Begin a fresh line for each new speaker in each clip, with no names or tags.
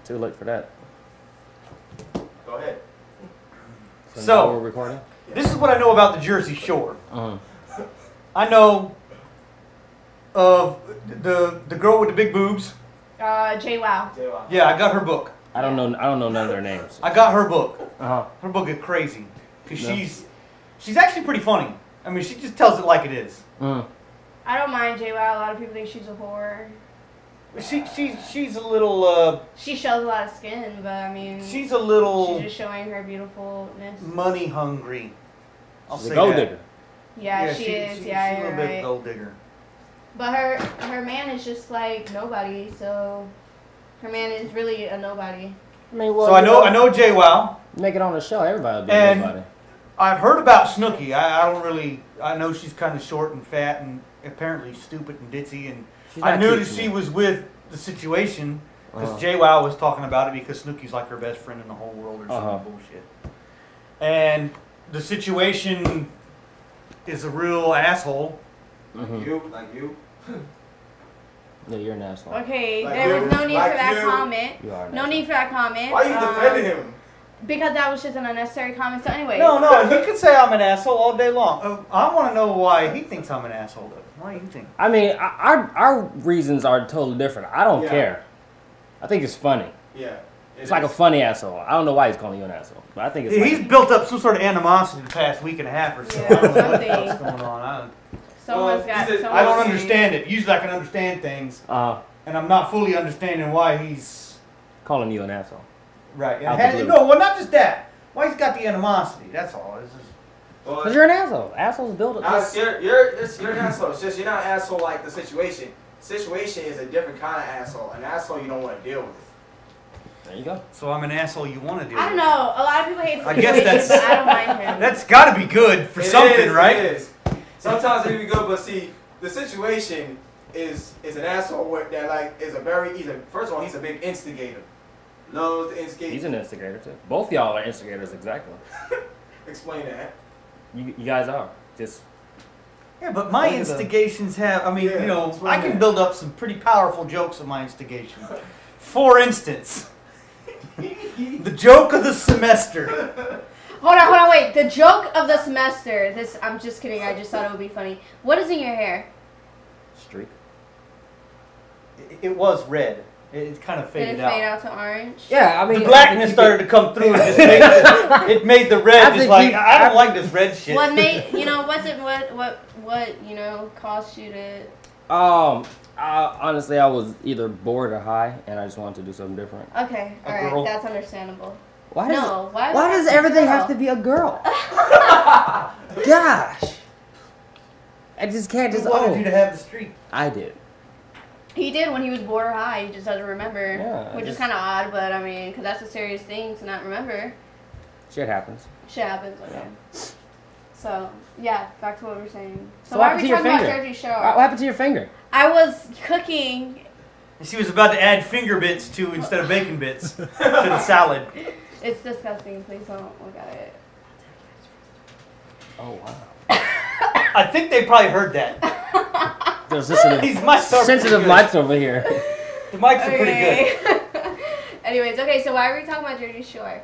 Too late for that.
Go ahead.
So now we're recording.
This is what I know about the Jersey Shore.
Uh-huh.
I know of the girl with the big boobs.
JWoww.
Yeah, I got her book.
I don't know none of their names.
I got her book.
Uh-huh.
Her book is crazy because she's actually pretty funny. I mean, she just tells it like it is.
I don't mind JWoww. A lot of people think she's a whore.
She's a little.
She shows a lot of skin, but I mean.
She's a little.
She's just showing her beautifulness.
Money hungry. I'll
She's
say
a gold
that.
digger.
Yeah, she is.
She's
Yeah,
a little
you're
bit of
right.
a gold digger.
But her man is just like nobody. So her man is really a nobody.
I mean, well,
So I know JWoww.
Make it on the show. Everybody will be
And
nobody.
I've heard about Snooki. I don't really. I know she's kind of short and fat and apparently stupid and ditzy. And I knew that she was with the situation because JWoww was talking about it because Snooki's like her best friend in the whole world or some bullshit. And the situation is a real asshole.
Like you.
Yeah, you're an asshole.
Okay,
Like
there
you.
was no need
Like
for that
you.
comment.
You are an
No
asshole.
need for that comment.
Why you defending him?
Because that was just an unnecessary comment. So anyway.
No, you can say I'm an asshole all day long. I want to know why he thinks I'm an asshole, though. Why do you think?
I mean, our reasons are totally different. I don't care. I think it's funny.
Yeah.
It's like a funny asshole. I don't know why he's calling you an asshole, but I think it's
He's
funny.
built up some sort of animosity the past week and a half or so.
Yeah,
I don't know what the
something.
hell's going on.
Someone's got.
I don't understand it. Usually I can understand things, and I'm not fully understanding why he's
calling you an asshole.
right.
Out
And
the blue.
no, well, not just that. Why he's got the animosity? That's all. It's just,
Because you're an asshole. Assholes build up.
You're an asshole. It's just you're not an asshole like the situation. Situation is a different kind of asshole. An asshole you don't want to deal with.
There you go.
so I'm an asshole you want to deal
I don't
with.
know. A lot of people hate the
I guess
situation,
that's-
but I don't mind him.
That's got to be good for
It
something,
is,
right?
It is. Sometimes it can be good, but see, the situation is an asshole that like is first of all he's a big instigator. Loves to instigate.
He's an instigator too. Both y'all are instigators, exactly.
Explain that.
You guys are. Just
Yeah, but my
Look at them.
instigations have, I mean,
Yeah,
you know,
explain
I can
that.
build up some pretty powerful jokes of my instigation. For instance, the joke of the semester.
Hold on, wait. The joke of the semester. I'm just kidding. I just thought it would be funny. What is in your hair?
streak.
It was red. It kind of
Did it
faded
fade
out.
out to orange?
Yeah, I mean,
The blackness started to come through and just it made the red
I
just
think
like,
you-
I don't like this red shit.
What made what caused you to?
Honestly, I was either bored or high, and I just wanted to do something different.
Okay,
A
all right,
girl?
that's understandable.
Why
Why
does everything have to be a girl? Gosh, I just can't
Who
just.
wanted you to have the streak?
I did.
He did when he was bored or high. He just doesn't remember,
Yeah,
which is kind of odd. But I mean, because that's a serious thing to not remember.
Shit happens.
Shit happens. Okay.
Yeah.
So yeah, back to what we were saying. So
So
why
what
are we
happened to your
talking about
finger?
Jersey Shore?
What happened to your finger?
I was cooking.
And she was about to add finger bits to instead of bacon bits to the salad.
It's disgusting. Please don't look at it.
Oh wow.
I think they probably heard that.
There's sensitive,
These mics are
sensitive
pretty good.
mics over here.
The mics are pretty good.
good. Anyways, okay. So why are we talking about Jersey Shore?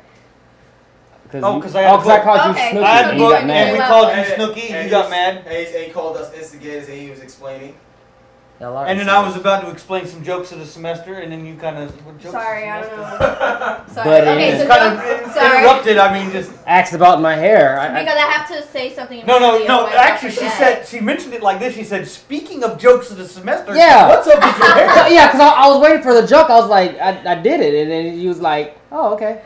Oh, 'cause I had a book.
called
Okay.
you Snooki
I had
and
the
you
book
got
and
mad.
we
Well,
called you
And-
Snooki.
and
You got
he's-
mad.
And he called us instigators and he was explaining.
And then I was about to explain some jokes of the semester, and then you kind of
Sorry, I don't know. Sorry.
But
Okay, so
kind
don't-
of
sorry.
interrupted. I mean, just
asked about my hair.
Because I have to say something.
no.
immediately, otherwise I'll
Actually,
forget.
she mentioned it like this. She said, "Speaking of jokes of the semester,
Yeah.
what's up with your hair?"
Yeah, because I was waiting for the joke. I was like, I did it, and then he was like, oh, okay.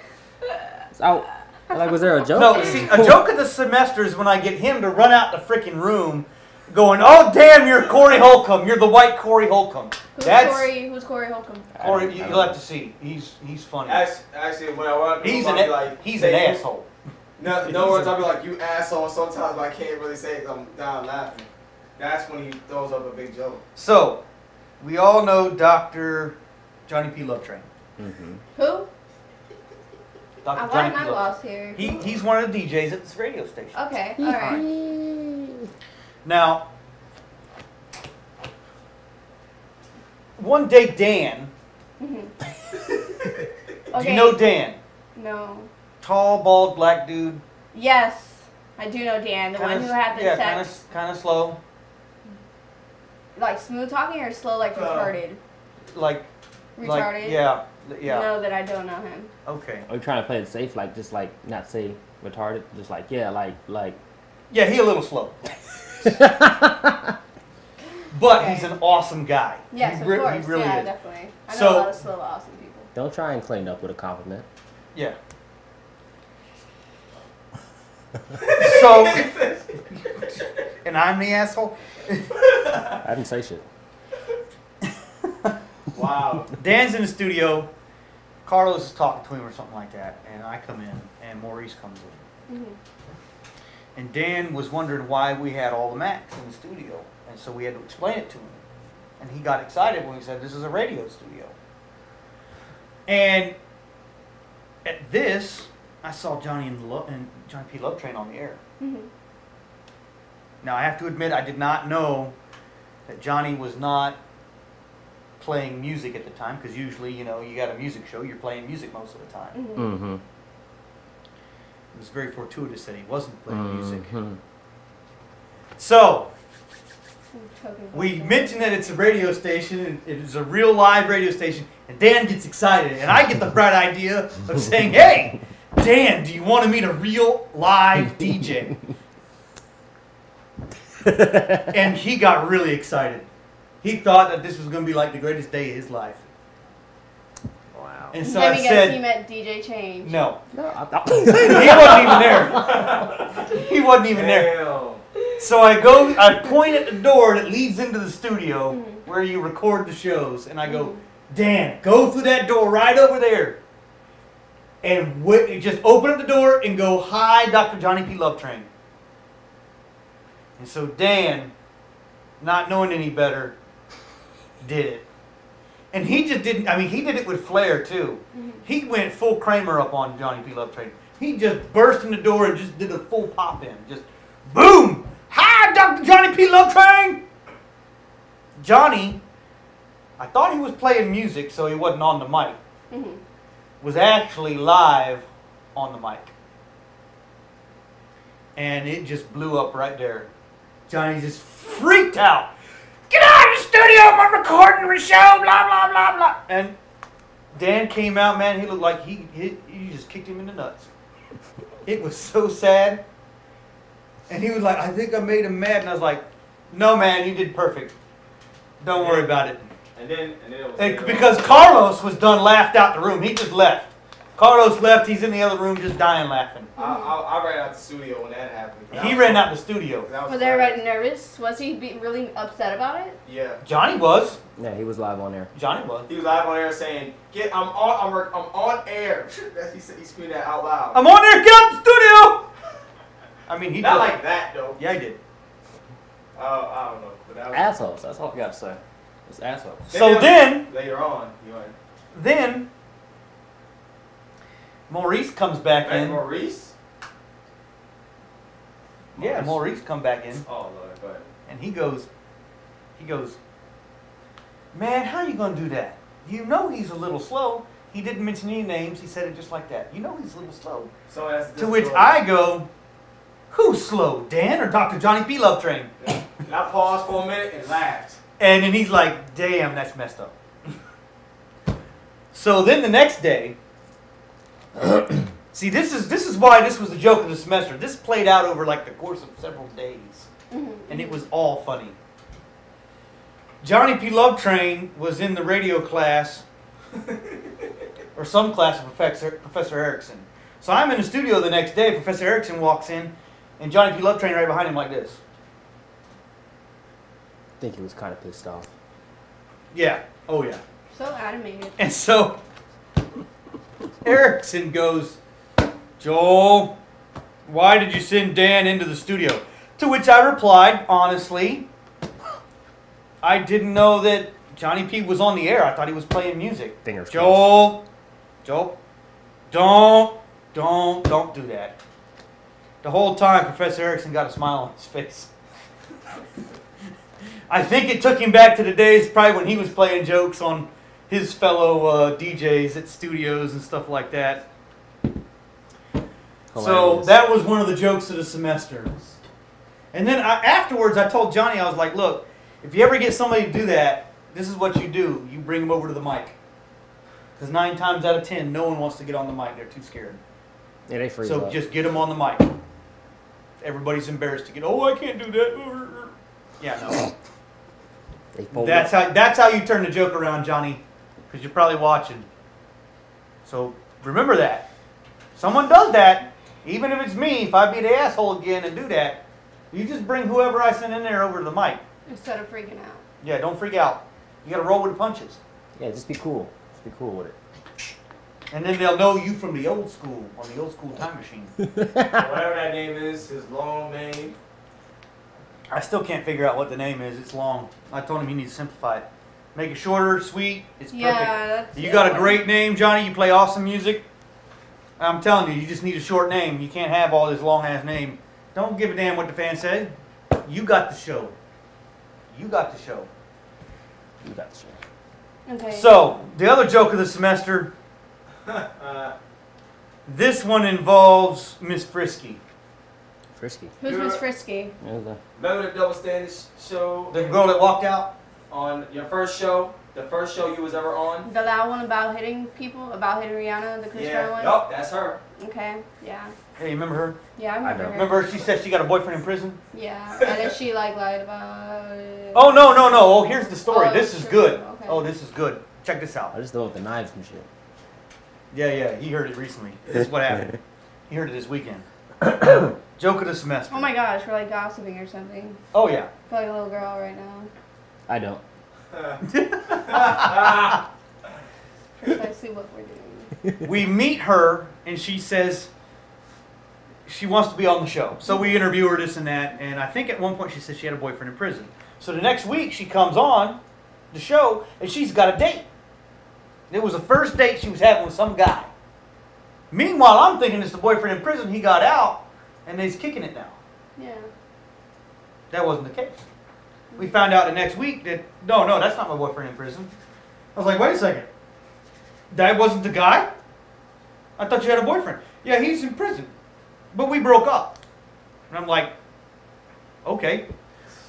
So I'm like, was there a joke?
No, see, a joke of the semester is when I get him to run out the freaking room, going, "Oh damn, you're Corey Holcomb. You're the white Corey Holcomb."
Who's Corey Holcomb?
Corey, you'll have to see. He's funny.
Actually, when I want to
He's
I'll
an
be like,
he's
hey,
an
you-
asshole.
No words. I'll be like, you asshole. Sometimes I can't really say it. I'm down laughing. That's when he throws up a big joke.
So, we all know Dr. Johnny P. Lovetrain.
Mm-hmm.
Who?
Dr.
Why
Johnny
am
P.
I
Lovetrain.
lost here?
He's one of the DJs at this radio station.
Okay, all right.
Now, one day Dan
Mhm.
Do you know Dan?
No.
Tall, bald, black dude.
Yes, I do know Dan, the one who had the sex.
Kind of slow.
Like smooth talking or slow, like retarded?
Like
retarded.
Like, yeah.
No, that I don't know him.
Okay.
Are you trying to play it safe, like just like not say retarded, just like like.
Yeah, he a little slow. But he's an awesome guy.
Yes, of course.
He really is.
Definitely. I know a lot of slow, awesome people.
Don't try and clean up with a compliment.
Yeah. So, and I'm the asshole?
I didn't say shit.
Wow.
Dan's in the studio. Carlos is talking to him or something like that. And I come in, and Maurice comes in.
Mm-hmm.
And Dan was wondering why we had all the Macs in the studio. And so we had to explain it to him. And he got excited when we said, this is a radio studio. And at this, I saw Johnny and Johnny P. Love Train on the air.
Mm-hmm.
Now, I have to admit, I did not know that Johnny was not playing music at the time, because usually, you know, you got a music show, you're playing music most of the time.
Mm-hmm.
Mm-hmm.
It was very fortuitous that he wasn't playing music. So, we mentioned that it's a radio station, and it is a real live radio station, and Dan gets excited, and I get the bright idea of saying, hey, Dan, do you want to meet a real live DJ? And he got really excited. He thought that this was going to be like the greatest day of his life.
Wow.
And so
Let
I
me
said,
guess, he meant DJ Change.
no.
No,
He wasn't even there. He wasn't even there.
Damn.
So I point at the door that leads into the studio where you record the shows, and I go, Dan, go through that door right over there. And just open up the door and go, hi, Dr. Johnny P. Love Train. And so Dan, not knowing any better, did it. And he just didn't, I mean, he did it with flair too. He went full Kramer up on Johnny P. Love Train. He just burst in the door and just did a full pop in. Just, boom! Hi, Dr. Johnny P. Love Train! Johnny, I thought he was playing music, so he wasn't on the mic. Was actually live on the mic. And it just blew up right there. Johnny just freaked out. Get out of the studio, I'm recording the show, blah, blah, blah, blah. And Dan came out, man, he looked like he just kicked him in the nuts. It was so sad. And he was like, I think I made him mad. And I was like, no, man, you did perfect. Don't worry about it.
And then it was
Because Carlos was done, laughed out the room. He just left. Carlos left. He's in the other room just dying laughing.
I ran out the studio when that happened.
He ran out the studio.
Was everybody nervous? Was he really upset about it?
Yeah.
Johnny was.
Yeah, he was live on there.
Johnny was.
He was live on air saying, I'm on air. He screamed that out loud.
I'm on there. Get out the studio. I mean, he
Not
did.
like that, though.
Yeah, he did.
I don't know. But that was
Assholes. That's all I got to say. It's assholes.
So then,
later on,
then Maurice comes back in.
Maurice?
Yeah, Maurice come back in.
Oh, Lord, go ahead.
And he goes, man, how you gonna do that? You know he's a little slow. He didn't mention any names. He said it just like that. You know he's a little slow.
So that's
to which I go, who's slow, Dan or Dr. Johnny P. Love Train?
Yeah. And I paused for a minute and laughed.
And then he's like, damn, that's messed up. So then the next day, see, this is why this was the joke of the semester. This played out over like the course of several days. And it was all funny. Johnny P. Love Train was in the radio class, or some class of Professor Erickson. So I'm in the studio the next day. Professor Erickson walks in, and Johnny P. Love Train right behind him like this.
I think he was kind of pissed off.
Yeah. Oh, yeah.
So animated.
And so Erickson goes, Joel, why did you send Dan into the studio? To which I replied, honestly, I didn't know that Johnny P was on the air. I thought he was playing music.
Fingers
Joel, don't do that. The whole time, Professor Erickson got a smile on his face. I think it took him back to the days probably when he was playing jokes on his fellow DJs at studios and stuff like that. So
Hilarious.
that was one of the jokes of the semester. And then afterwards, I told Johnny, I was like, look, if you ever get somebody to do that, this is what you do. You bring them over to the mic. Because 9 times out of 10, no one wants to get on the mic. They're too scared.
Yeah, they freeze
So
up.
just get them on the mic. Everybody's embarrassed to get, oh, I can't do that. Yeah, no.
They fold
That's how you turn the joke around, Johnny. Because you're probably watching. So remember that. Someone does that. Even if it's me, if I be the asshole again and do that, you just bring whoever I send in there over to the mic.
Instead of freaking out.
Yeah, don't freak out. You got to roll with the punches.
Yeah, just be cool. Just be cool with it.
And then they'll know you from the old school, on the old school time machine.
Whatever that name is, his long name.
I still can't figure out what the name is. It's long. I told him he needs to simplify it. Make it shorter, sweet. It's perfect.
That's
You got a great name, Johnny. You play awesome music. I'm telling you, you just need a short name. You can't have all this long-ass name. Don't give a damn what the fans say. You got the show. You got the show.
You got the show.
Okay.
So, the other joke of the semester, this one involves Miss Frisky.
Frisky.
Who's Miss Frisky?
Yeah,
Remember the Double Standard show?
The girl that walked out?
On your first show? The first show you was ever on?
The loud one about hitting people? About hitting Rihanna? The Chris Brown one?
Yup, that's her.
Okay, yeah.
Hey, you remember her?
Yeah, I remember
don't.
her.
Remember she said she got a boyfriend in prison?
Yeah, and then she lied about it.
Oh, no. Oh, here's the story.
Oh,
This is
true.
good.
Okay.
Oh, this is good. Check this out.
I just know with the knives and shit.
Yeah, he heard it recently. This is what happened. He heard it this weekend. Joke of the semester.
Oh my gosh, we're like gossiping or something.
Oh, yeah.
I feel like a little girl right now.
I don't.
Precisely what we're doing.
We meet her, and she says she wants to be on the show. So we interview her, this and that, and I think at one point she said she had a boyfriend in prison. So the next week she comes on the show, and she's got a date. It was the first date she was having with some guy. Meanwhile, I'm thinking it's the boyfriend in prison. He got out, and he's kicking it now.
Yeah.
That wasn't the case. We found out the next week that, no, that's not my boyfriend in prison. I was like, wait a second. That wasn't the guy? I thought you had a boyfriend. Yeah, he's in prison. But we broke up. And I'm like, okay.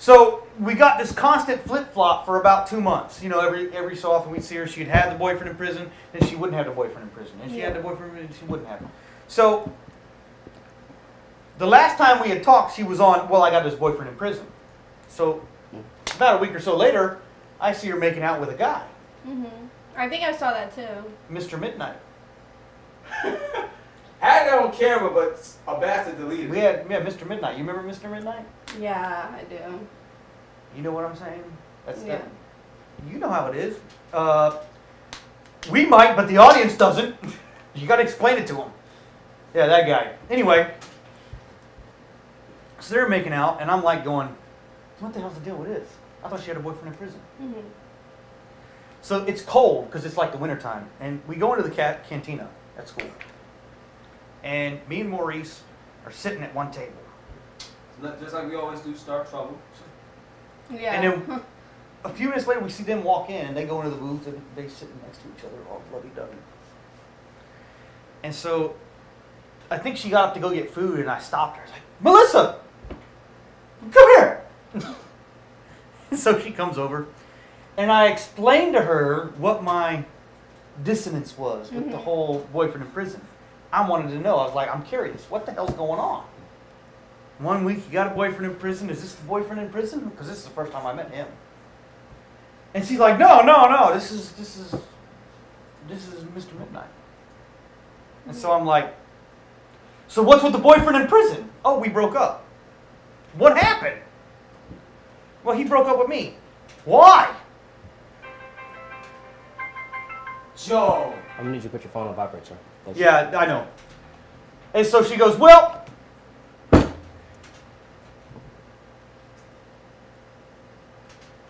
So we got this constant flip-flop for about 2 months. You know, every so often we'd see her. She'd have the boyfriend in prison, then she wouldn't have the boyfriend in prison. And she had the boyfriend and she wouldn't have him. So the last time we had talked, she was on, well, I got this boyfriend in prison. So about a week or so later, I see her making out with a guy.
I think I saw that too.
Mr. Midnight.
Had that on camera, but a bastard deleted
We
it.
had Mr. Midnight. You remember Mr. Midnight?
Yeah, I do.
You know what I'm saying? That's
Yeah.
that. You know how it is. We might, but the audience doesn't. You got to explain it to them. Yeah, that guy. Anyway, so they're making out, and I'm like going, what the hell's the deal with this? I thought she had a boyfriend in prison. So it's cold because it's like the wintertime, and we go into the cantina at school. And me and Maurice are sitting at one table.
Just like we always do, start trouble.
Yeah.
And then a few minutes later, we see them walk in, and they go into the booth, and they sitting next to each other, all bloody-dovey. And so I think she got up to go get food, and I stopped her. I was like, Melissa, come here. So she comes over, and I explained to her what my dissonance was with the whole boyfriend in prison. I wanted to know. I was like, I'm curious. What the hell's going on? 1 week you got a boyfriend in prison. Is this the boyfriend in prison? Because this is the first time I met him. And she's like, no. This is Mr. Midnight. And so I'm like, so what's with the boyfriend in prison? Oh, we broke up. What happened? Well, he broke up with me. Why?
Joe.
I'm gonna need you to put your phone on vibrate, sir. Thank you.
Yeah, I know. And so she goes, well,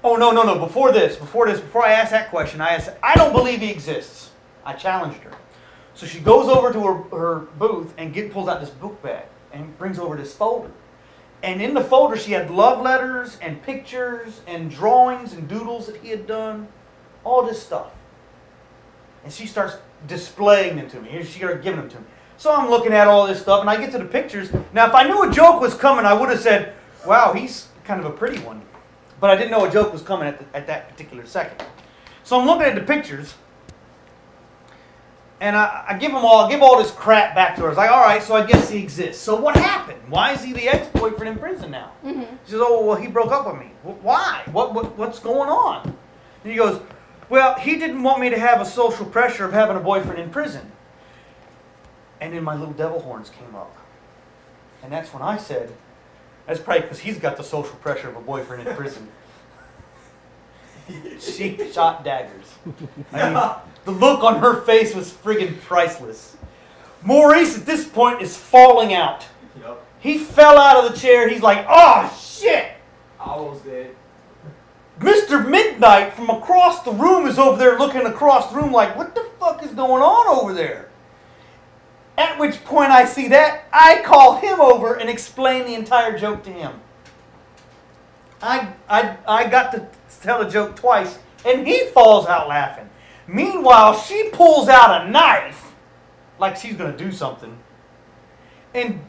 oh, no. Before I asked that question, I don't believe he exists. I challenged her. So she goes over to her booth and pulls out this book bag and brings over this folder. And in the folder, she had love letters and pictures and drawings and doodles that he had done. All this stuff. And she starts displaying them to me. She started giving them to me. So I'm looking at all this stuff, and I get to the pictures. Now, if I knew a joke was coming, I would have said, wow, he's kind of a pretty one. But I didn't know a joke was coming at that particular second. So I'm looking at the pictures, and I give all this crap back to her. It's like, all right, so I guess he exists. So what happened? Why is he the ex-boyfriend in prison now? Mm-hmm. She says, oh, well, he broke up with me. Why? What's going on? And he goes, well, he didn't want me to have a social pressure of having a boyfriend in prison. And then my little devil horns came up. And that's when I said, that's probably because he's got the social pressure of a boyfriend in prison. She shot daggers. I mean, the look on her face was friggin' priceless. Maurice at this point is falling out.
Yep.
He fell out of the chair. He's like, oh, shit.
Almost dead.
Mr. Midnight from across the room is over there looking across the room like, what the fuck is going on over there? At which point I see that, I call him over and explain the entire joke to him. I got to tell a joke twice, and he falls out laughing. Meanwhile, she pulls out a knife, like she's going to do something. And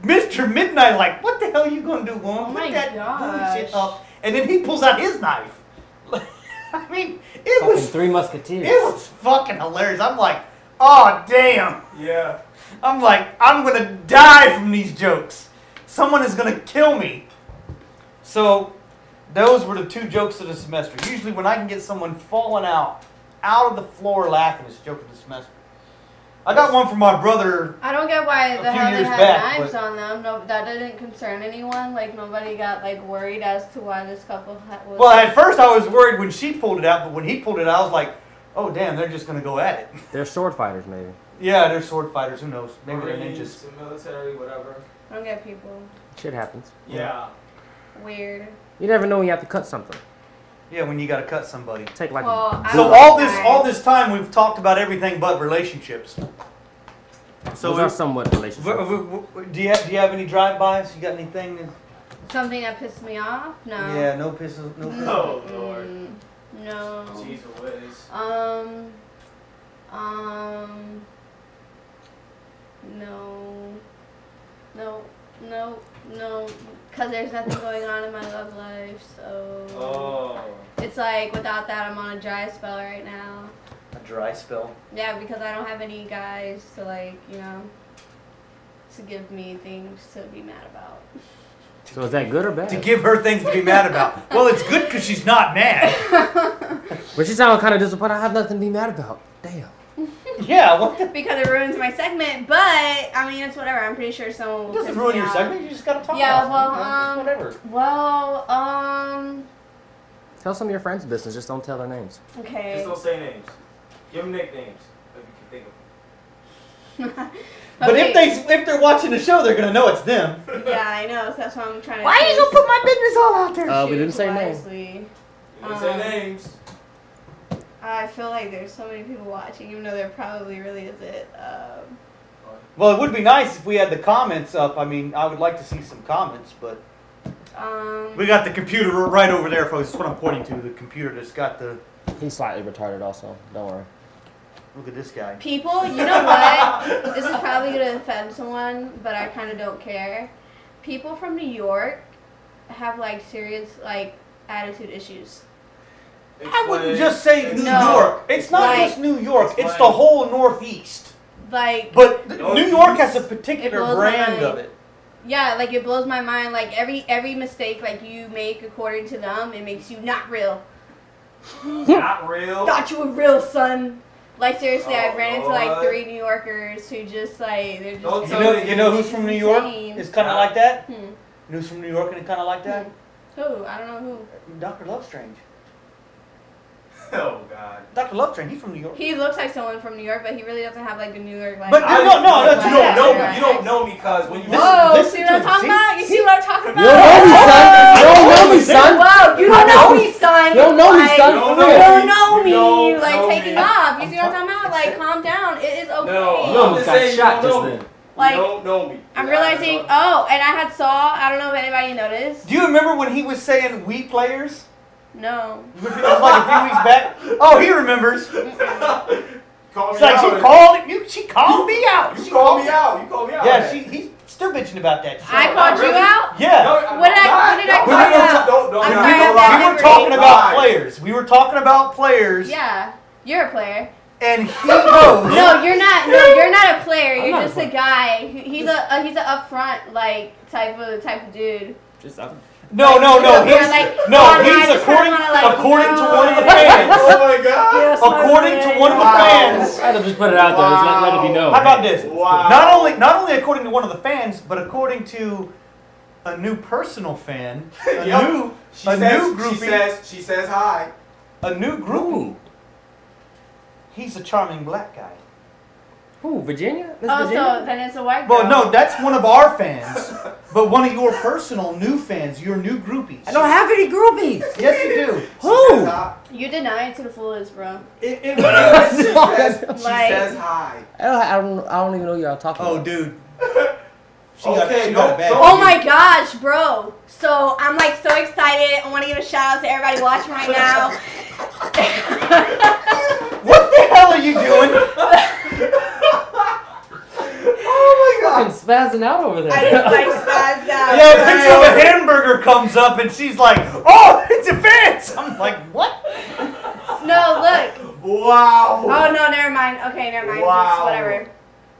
Mr. Midnight like, what the hell are you going to do, woman?
Oh
Put
my
that
gosh.
bullshit up. And then he pulls out his knife. I mean, it
Fucking
was...
Three Musketeers.
It was fucking hilarious. I'm like, oh, damn.
Yeah.
I'm like, I'm going to die from these jokes. Someone is going to kill me. So, those were the 2 jokes of the semester. Usually when I can get someone falling out of the floor laughing, it's a joke of the semester. I got one from my brother.
I don't get why the hell they
years
had
back,
knives
but-
on them. No, that didn't concern anyone. Like, nobody got, like, worried as to why this couple was...
Well, at first I was worried when she pulled it out, but when he pulled it out, I was like, oh, damn, they're just going to go at it.
They're sword fighters, maybe.
Yeah, they're sword fighters. Who knows? Maybe they're
Marines,
ninjas.
the military, whatever.
I don't get people.
Shit happens.
Yeah.
Weird.
You never know when you have to cut something.
Yeah, when you got to cut somebody.
Take like
Well, I
So
don't
all
like
this
knives.
all this time we've talked about everything but relationships. So
those are somewhat relationships.
do you have any drive-bys? You got anything?
Something that pissed me off? No.
Yeah, no pisses, no. Pisses.
Oh, Lord.
No.
Jeez Louise.
No. Because there's nothing going on in my love life, so...
Oh.
It's like, without that, I'm on a dry spell right now.
A dry spell.
Yeah, because I don't have any guys to, like, you know, to give me things to be mad about.
So is that good or bad?
To give her things to be mad about. Well, it's good because she's not mad.
But she sounded kind of disappointed. I have nothing to be mad about. Damn.
Yeah, what the...
Because it ruins my segment, but, I mean, it's whatever. I'm pretty sure someone will
It doesn't
piss
ruin
me
your
off.
segment. You just gotta talk
Yeah,
about it. Whatever.
Tell some of your friends' business. Just don't tell their names.
Okay.
Just don't say names. Give them nicknames if you can think of them.
But if they're watching the show, they're gonna know it's them.
Yeah, I know. So that's why I'm trying to.
Why are you gonna put my business all out there?
We didn't say names.
wisely.
You didn't say names.
I feel like there's so many people watching, even though there probably really isn't.
Well, it would be nice if we had the comments up. I mean, I would like to see some comments, but we got the computer right over there, folks. That's what I'm pointing to. The computer that's got the.
He's slightly retarded also. Don't worry.
Look at this guy.
People, you know what? This is probably gonna offend someone, but I kind of don't care. People from New York have like serious like attitude issues.
I wouldn't just say New
No.
York. It's not
Like-
just New York. It's
Explain.
the whole Northeast.
Like,
But
No,
New York
it's-
has a
It
particular
blows my
brand
mind.
of it.
yeah, like it blows my mind. Like every mistake like you make according to them, it makes you not real.
Not real.
Thought you were real, son. Like seriously, I've
Oh,
ran into like
Lord.
3 New Yorkers who just like they're just.
Don't
You
tell
know,
me.
you know who's from New York?
Insane.
It's kind of like that.
Hmm.
You know who's from New York and it's kind of like that?
Who? I don't know who.
Dr. Lovestrange.
Oh God.
Dr. Lovestrange, he's from New York.
He looks like someone from New York, but he really doesn't have like the New York like.
But
I-
no,
you
that's
don't know
yeah.
me. You don't know me because when you
Whoa!
Listen
See
to
what I'm
him,
talking
see?
about? You see what I'm talking
You don't know me,
about?
son. You don't know me, son.
Wow, you don't know me, son.
You don't know me,
Like,
son.
You
You
don't know
don't
me.
know
You
me.
don't
Like
know
taking
me.
off. You see what I'm talking about? Like, calm down. It is okay.
No,
You
I'm
almost
just
got
saying you
shot
don't
just
know me.
then.
Like,
You don't know me.
I'm realizing. Oh, and I had Saw. I don't know if anybody noticed.
Do you remember when he was saying "we players"?
No.
It was like a few weeks back. Oh, he remembers.
Call
It's
me
like
out.
she called me out.
You called me out. You called me out.
Yeah, he's still bitching about that shit.
I called you out?
Yeah.
What did I call you out? I'm sorry, I have
We were
bad
talking
memory.
about players. We were talking about players.
Yeah, you're a player.
And he knows.
No, you're not. No, you're not a player.
I'm
You're
not a
just a
player.
guy. He's a upfront like type of dude.
Just
No.
Yeah,
He's
like,
no.
oh, no, I
He's
just
according
kinda wanna, like,
according to
know.
one of the fans.
Oh my god.
According to one of the fans.
I had to just put it out there. Just let it be known.
How about this?
Wow.
Not only according to one of the fans, but according to a new personal fan, a new groupie,
She says hi.
a new groupie. He's a charming black guy.
Who? Virginia? Miss
Oh,
Virginia?
so then it's a white girl.
Well, no, that's one of our fans, but one of your personal new fans, your new groupies.
I don't have any groupies.
Yes, you do.
Who?
You deny it to the fullest, bro.
She says
Like-
hi.
I don't even know who y'all talking
Oh,
about.
dude. She
Okay,
got a bad.
don't-
Oh my gosh, bro. So I'm like so excited. I want to give a shout out to everybody watching right now.
What the hell are you doing?
Oh my
Fucking spazzing out over there.
I just like spazzed out.
Yeah, a picture of a hamburger comes up and she's like, "Oh, it's a fence." I'm like, "What?"
No, look.
Wow.
Oh no, never mind. Okay, never mind.
Wow.
Just whatever.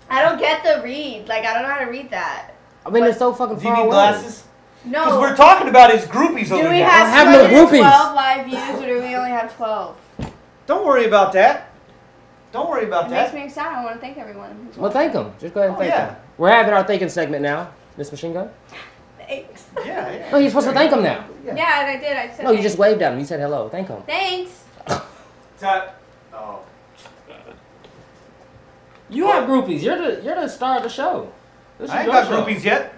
I don't get the read. Like I don't know how to read that.
I mean, it's so fucking
Do you
far
need
away.
glasses? Because
No.
we're talking about his groupies over
Do we
here.
have,
have no
212
groupies.
live views or do we only have 12?
Don't worry about that. Don't worry about
It
that.
makes me excited. I want to thank everyone.
Well, thank them. Just go ahead and
Oh,
thank
yeah.
them. We're having our thanking segment now, Miss Machine Gun.
Thanks.
Yeah.
No, you're supposed to thank them now.
Yeah, and I did. I said
No, you
thanks.
just waved at them. You said hello. Thank them.
Thanks.
Oh.
You have groupies. You're the star of the show. This is
I ain't
your
got
show.
groupies yet.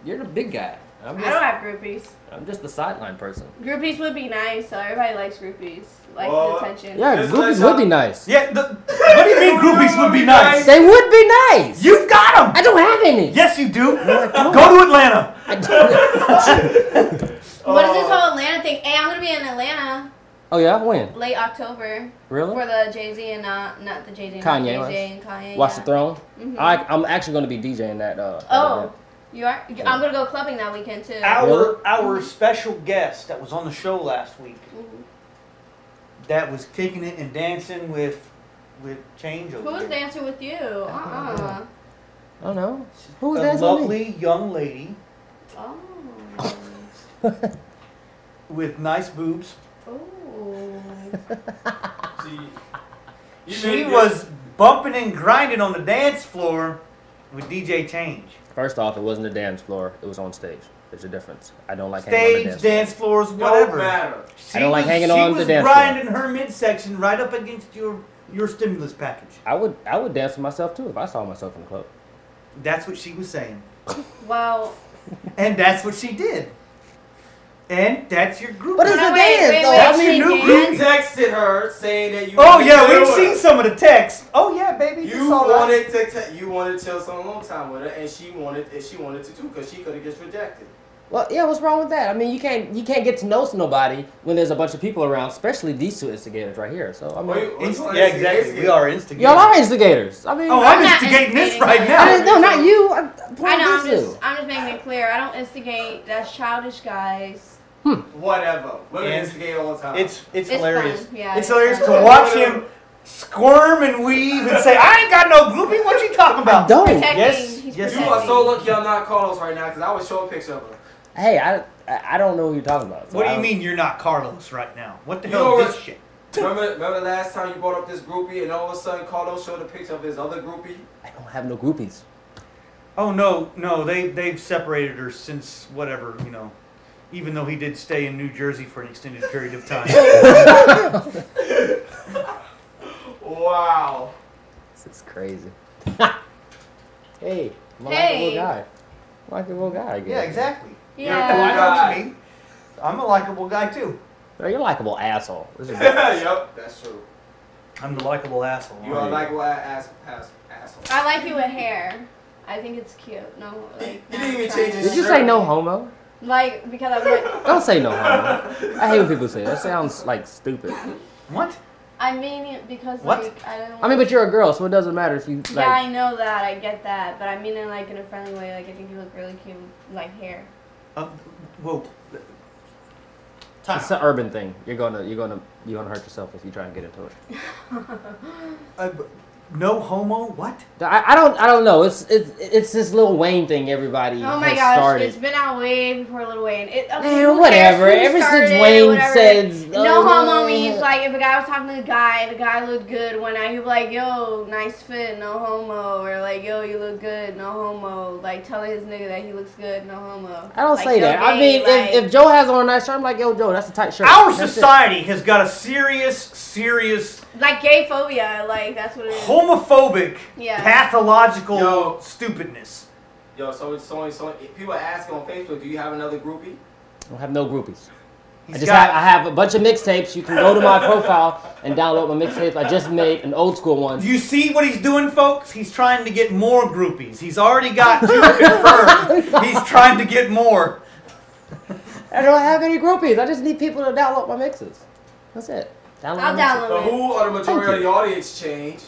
You're the big guy.
I don't have groupies.
I'm just the sideline person.
Groupies would be nice, so everybody likes groupies. Like
Well,
the attention.
Yeah,
Just
groupies
let
would be nice.
Yeah. What do you mean groupies would be nice?
They would be nice.
You've got them.
I don't have any.
Yes, you do.
don't.
Go to Atlanta.
I don't.
What is this whole Atlanta thing? Hey, I'm gonna be in Atlanta
Oh yeah, when?
late October
Really?
for the Jay-Z and not the Jay-Z,
Kanye,
not
right?
Jay-Z and Kanye.
Watch
yeah.
the Throne.
Mhm.
I'm actually going to be DJing that. that
Oh,
event.
you are? I'm gonna go clubbing that weekend too.
Our special guest that was on the show last week,
Mhm.
that was kicking it and dancing with Change over
Who's
here.
dancing with you?
I don't know. Who was
A
dancing with me?
lovely young lady
Oh.
with nice boobs.
Oh.
She was bumping and grinding on the dance floor with DJ Change.
First off, it wasn't a dance floor. It was on stage. There's a difference. I don't like hanging on the
Stage,
dance floor.
dance floors, whatever.
Don't matter.
I don't like hanging
she
on the
was
dance floor.
grinding her midsection right up against your stimulus package.
I would dance for myself too if I saw myself in the club.
That's what she was saying.
Well.
And that's what she did. And that's your group.
But it's
No,
a
wait,
dance,
wait,
though.
wait,
That's
she
your new
danced?
You texted her saying that you.
Oh
wanted
yeah,
to
we've
do
seen
it.
some of the texts. Oh yeah, baby.
You
it's all right.
wanted to chill some alone time with her, and she wanted to too, because she could have just rejected.
Well, yeah, what's wrong with that? I mean, you can't get to know nobody when there's a bunch of people around, especially these two instigators right here. So I mean,
Yeah, exactly. We are instigators.
y'all are instigators. I mean,
Oh,
I'm
I'm
not
instigating this
instigating
right
that.
now.
no, not you.
I know. I'm just making it clear. I don't instigate. That's childish, guys.
Whatever. Women
And
instigate all the time.
It's
It's
hilarious.
fun. Yeah,
it's
it's
hilarious
fun.
to watch him squirm and weave and say, "I ain't got no groupie." What you talking about?
Don't.
Protecting.
Yes,
He's
yes.
You are so lucky I'm not Carlos right now, because I would show a picture of her.
Hey, I don't know what you're talking about. So
What do
I
you
don't-
mean you're not Carlos right now? What the
You
hell
know
is this
what-
shit?
Remember the last time you brought up this groupie, and all of a sudden Carlos showed a picture of his other groupie?
I don't have no groupies.
Oh no, they've separated her since whatever, you know. Even though he did stay in New Jersey for an extended period of time.
Wow.
This is crazy. Hey, I'm a
Hey.
likable guy. Likable guy, I guess.
Yeah, exactly.
Yeah.
Oh, I know
Yeah.
what you mean. I'm a likable guy too.
You're a likable asshole. This is
Yep, that's true.
I'm the likable asshole.
You are like asshole.
I like you with hair. I think it's cute. No, like.
He
not
didn't even
trying
change
to-
his
Did you say no homo?
Like because I'm like.
Don't say no homo. I hate when people say that. That sounds like stupid.
What?
I mean, because
What?
like I don't.
I mean, but you're a girl, so it doesn't matter if you. Like,
Yeah, I know that. I get that, but I mean it like in a friendly way. Like I think you look really cute, with, like hair.
Whoa.
it's an urban thing. You're gonna hurt yourself if you try and get into it.
No homo? What?
I don't know. It's this Lil Wayne thing. Everybody.
Oh my
has
gosh,
started.
it's been out way before Lil Wayne. Okay,
Man, whatever. Ever since Wayne says
no homo means like if a guy was talking to a guy and the guy looked good one night, he'd be like, "Yo, nice fit, no homo," or like, "Yo, you look good, no homo." Like telling his nigga that he looks good, no homo.
I don't
like,
say that.
Gay,
I mean,
like,
if Joe has on a nice shirt, I'm like, "Yo, Joe, that's a tight shirt."
Our
That's
society has got a serious
like gay phobia, like that's what it is.
homophobic,
Yeah.
pathological
Yo.
stupidness.
Yo, so people are asking on Facebook, do you have another groupie?
I don't have no groupies.
He's
I have a bunch of mixtapes. You can go to my profile and download my mixtapes. I just made an old school one.
Do you see what he's doing, folks? He's trying to get more groupies. He's already got 2 confirmed. He's trying to get more.
I don't have any groupies. I just need people to download my mixes. That's it.
I'll
my mixes.
download
But
it.
who are the
Thank
majority of
you.
the audience change?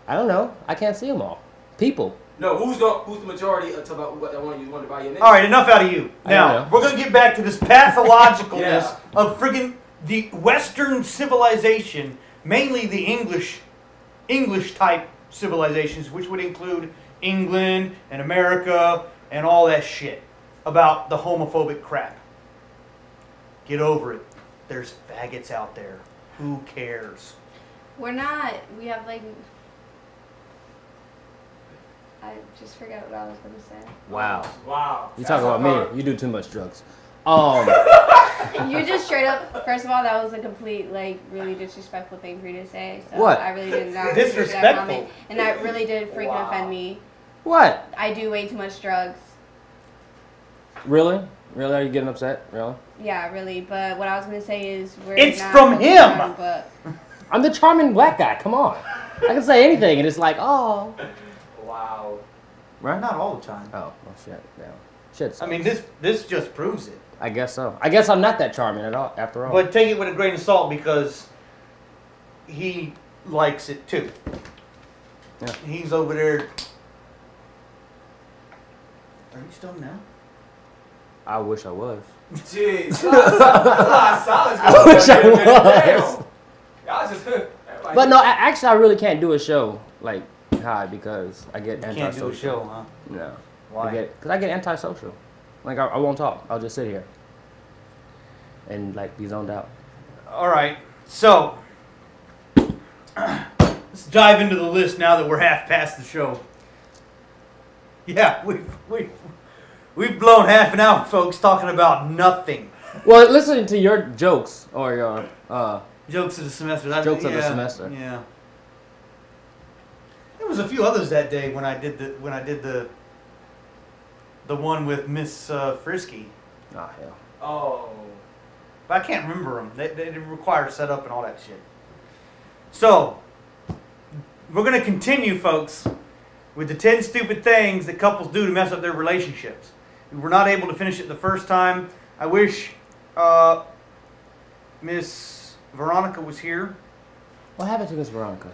I don't know. I can't see them all. People.
No, who's the majority of what that want to buy your name?
All right, enough out of you.
I
Now,
don't know.
we're going to get back to this pathologicalness
Yeah.
of friggin' the Western civilization, mainly the English type civilizations, which would include England and America and all that shit about the homophobic crap. Get over it. There's faggots out there. Who cares?
We're not. We have like. I just forgot what I was gonna say.
Wow.
Wow.
You
That's
talking about
hard.
me? You do too much drugs.
You just straight up. First of all, that was a complete, like, really disrespectful thing for you to say. So
What?
I really did not appreciate that
Disrespectful?
comment, and that really did freaking
Wow.
offend me.
What?
I do way too much drugs.
Really? Really? Are you getting upset? Really?
Yeah, really. But what I was gonna say is we're
It's
not
from
focused
him!
on, but
I'm the charming black guy. Come on. I can say anything, and it's like, oh.
Wow.
Right?
Not all the time.
Oh, well, shit. Yeah. Shit.
I mean, this just proves it.
I guess so. I guess I'm not that charming at all, after all.
But take it with a grain of salt because he likes it too.
Yeah.
He's over there. Are you stoned now?
I wish I was.
Jeez. That's a lot of silence.
I wish I
going on.
was.
Y'all just. everybody-
But no, actually, I really can't do a show like high because I get
You
antisocial.
can't do a show, huh?
No.
Why?
Because I get antisocial. Like, I won't talk. I'll just sit here and, like, be zoned out.
All right. So let's dive into the list now that we're half past the show. Yeah, we've blown half an hour, folks, talking about nothing.
Well, listening to your jokes or your
Jokes of the semester.
Jokes of the semester.
Yeah. There was a few others that day when I did the one with Miss Frisky.
oh hell.
Oh.
But I can't remember them. They require setup and all that shit. So, we're going to continue, folks, with the 10 stupid things that couples do to mess up their relationships. We were not able to finish it the first time. I wish Miss Veronica was here.
What happened to Miss Veronica?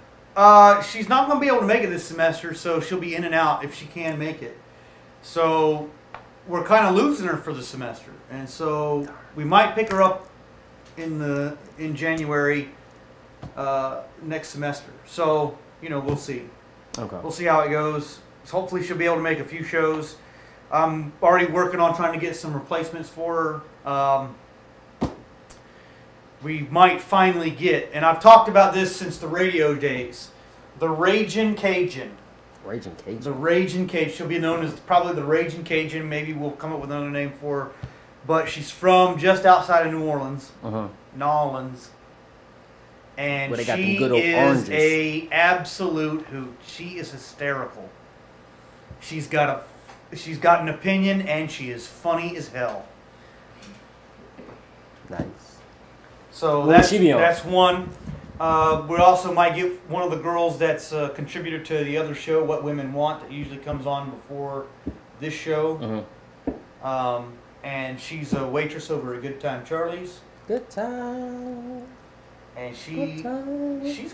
She's not going to be able to make it this semester, so she'll be in and out if she can make it. So we're kind of losing her for the semester, and so we might pick her up in January next semester. So we'll see.
Okay.
We'll see how it goes. Hopefully she'll be able to make a few shows. I'm already working on trying to get some replacements for her. We might finally get, and I've talked about this since the radio days, the Ragin' Cajun.
Raging Cajun.
The Ragin' Cajun. She'll be known as probably the Ragin' Cajun. Maybe we'll come up with another name for her. But she's from just outside of New Orleans.
Uh-huh.
New Orleans. And
Where they got them
she
good old
is
oranges.
a absolute hoot. She is hysterical. She's got an opinion, and she is funny as hell.
Nice.
So
Who will
that's
she be on?
that's one. We also might get one of the girls that's a contributor to the other show, What Women Want, that usually comes on before this show.
Mm-hmm.
And she's a waitress over at Good Time Charlie's.
Good time.
and she's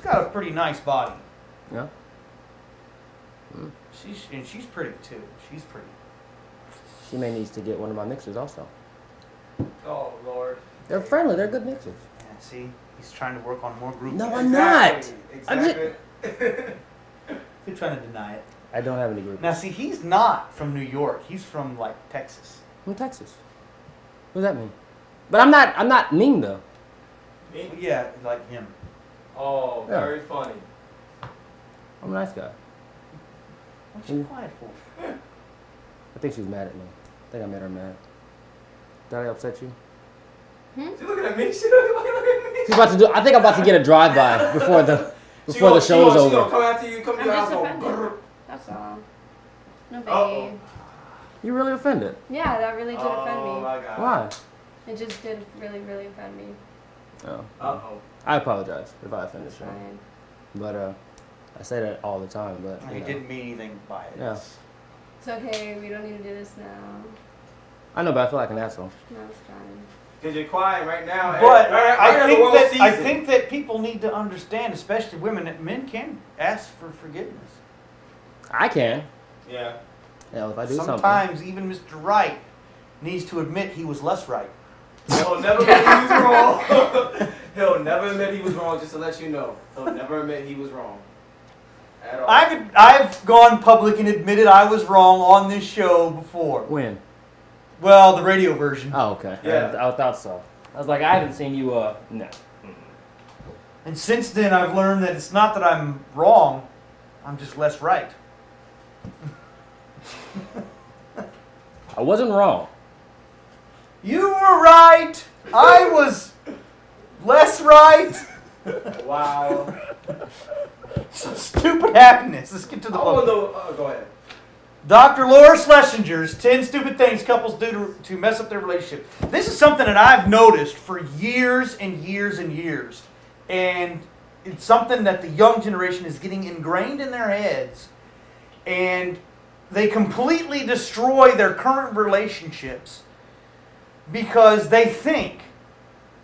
got a pretty nice body.
Yeah.
She's pretty too. She's pretty.
She may need to get one of my mixers also.
Oh Lord.
They're friendly. They're good mixers.
Yeah, see, he's trying to work on more groups.
No, I'm not.
Exactly.
You're trying to deny it.
I don't have any groups.
Now, see, he's not from New York. He's from like Texas.
I'm Texas. What does that mean? But I'm not mean though.
Me?
Yeah, like him.
Oh,
Yeah.
very funny.
I'm a nice guy.
What's she quiet for?
I think she was mad at me. I think I made her mad. Did I upset you?
She looking at me. She looking at me.
She's about to do. I think I'm about to get a drive-by before the show's over.
She gonna come after you. Come to
I'm
your
just
house.
offended.
Go,
That's all. No biggie.
Uh-oh.
You really offended?
Yeah, that really did offend
Oh
me.
my God.
Why?
It just did really, really offend me.
Oh.
Uh-oh.
I apologize if I offended
It's
you.
fine.
But I say that all the time. But
He
you know.
didn't mean anything by it.
Yeah.
It's okay. We don't need to do this now.
I know, but I feel like an asshole.
No, it's fine.
Cause you're quiet right now.
But I
season.
think that people need to understand, especially women, that men can ask for forgiveness.
I can.
Yeah.
Yeah, if I do something.
Sometimes even Mr. Right needs to admit he was less right.
He'll never admit he was wrong. He'll never admit he was wrong. Just to let you know, he'll never admit he was wrong. At all.
I've gone public and admitted I was wrong on this show before.
When?
Well, the radio version.
Oh, okay.
Yeah.
I thought so. I was like, I haven't seen you. No.
And since then, I've learned that it's not that I'm wrong, I'm just less right.
I wasn't wrong.
You were right. I was less right.
Wow.
Stupid happiness. Let's get to the
I want
book.
to go ahead.
Dr. Laura Schlesinger's 10 Stupid Things Couples Do to Mess Up Their Relationship. This is something that I've noticed for years and years and years. And it's something that the young generation is getting ingrained in their heads. And they completely destroy their current relationships because they think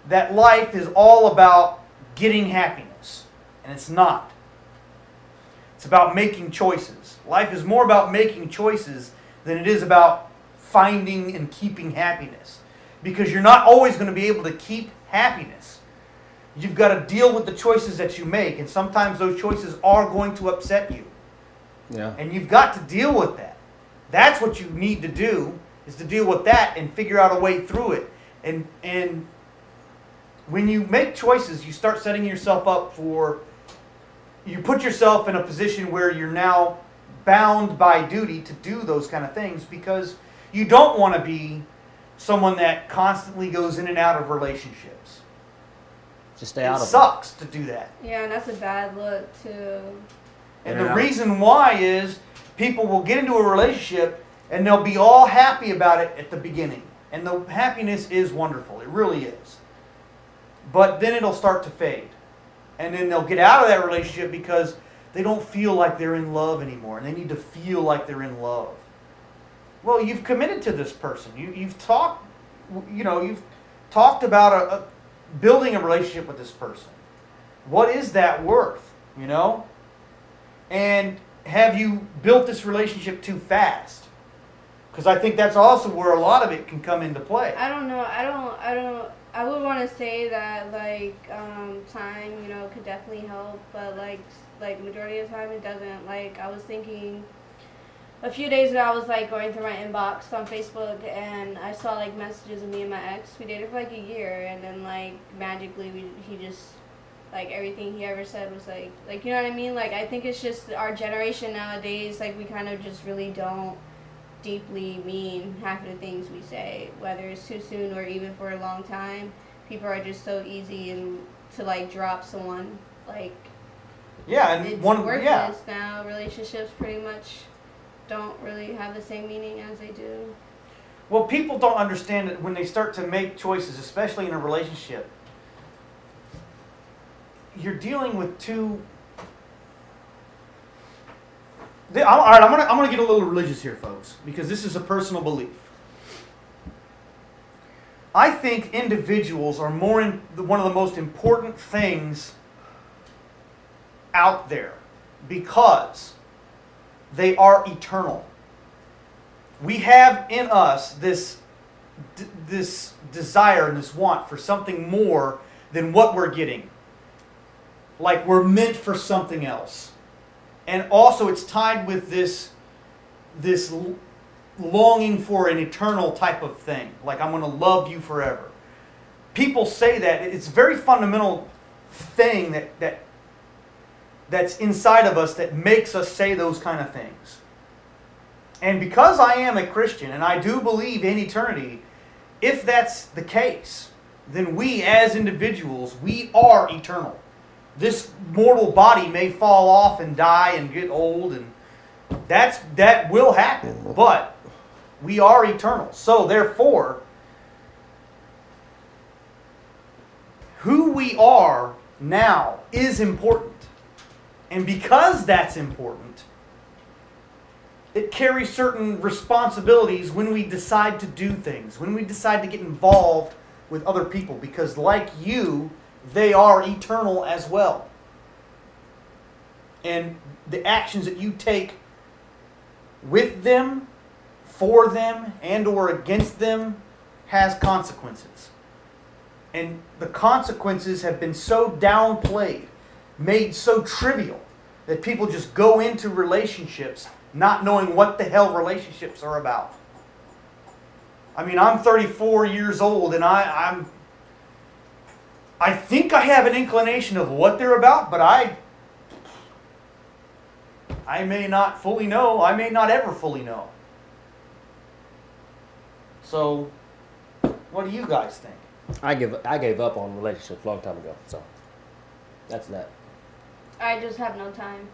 that life is all about getting happiness. And it's not. It's about making choices. Life is more about making choices than it is about finding and keeping happiness. Because you're not always going to be able to keep happiness. You've got to deal with the choices that you make. And sometimes those choices are going to upset you.
Yeah.
And you've got to deal with that. That's what you need to do, is to deal with that and figure out a way through it. And when you make choices, you start setting yourself up for... You put yourself in a position where you're now bound by duty to do those kind of things because you don't want to be someone that constantly goes in and out of relationships.
Just stay out of
It
it.
sucks to do that.
Yeah, and that's a bad look too.
And the reason why is people will get into a relationship and they'll be all happy about it at the beginning. And the happiness is wonderful. It really is. But then it'll start to fade. And then they'll get out of that relationship because they don't feel like they're in love anymore. And they need to feel like they're in love. Well, you've committed to this person. You've talked about building a relationship with this person. What is that worth? You know? And have you built this relationship too fast? Because I think that's also where a lot of it can come into play.
I don't know. I would want to say that time, could definitely help, but like majority of the time it doesn't. Like I was thinking a few days ago, I was like going through my inbox on Facebook and I saw like messages of me and my ex. We dated for like a year, and then like magically he just like everything he ever said was like you know what I mean? Like I think it's just our generation nowadays. Like we kind of just really don't deeply mean half of the things we say, whether it's too soon or even for a long time. People are just so easy to like drop someone. Like
and
it's worthless now. Relationships pretty much don't really have the same meaning as they do.
Well, people don't understand that when they start to make choices, especially in a relationship, you're dealing with two. All right, I'm gonna get a little religious here, folks, because this is a personal belief. I think individuals are one of the most important things out there because they are eternal. We have in us this desire and this want for something more than what we're getting. Like we're meant for something else. And also it's tied with this longing for an eternal type of thing. Like I'm going to love you forever. People say that. It's a very fundamental thing that's inside of us that makes us say those kind of things. And because I am a Christian and I do believe in eternity, if that's the case, then we as individuals, we are eternal. This mortal body may fall off and die and get old, and that will happen, but we are eternal. So therefore, who we are now is important. And because that's important, it carries certain responsibilities when we decide to do things, when we decide to get involved with other people, because like you, they are eternal as well. And the actions that you take with them, for them, and or against them has consequences. And the consequences have been so downplayed, made so trivial, that people just go into relationships not knowing what the hell relationships are about. I mean, I'm 34 years old and I think I have an inclination of what they're about, but I may not fully know. I may not ever fully know. So, what do you guys think?
I gave up on relationships a long time ago. So, that's that.
I just have no time.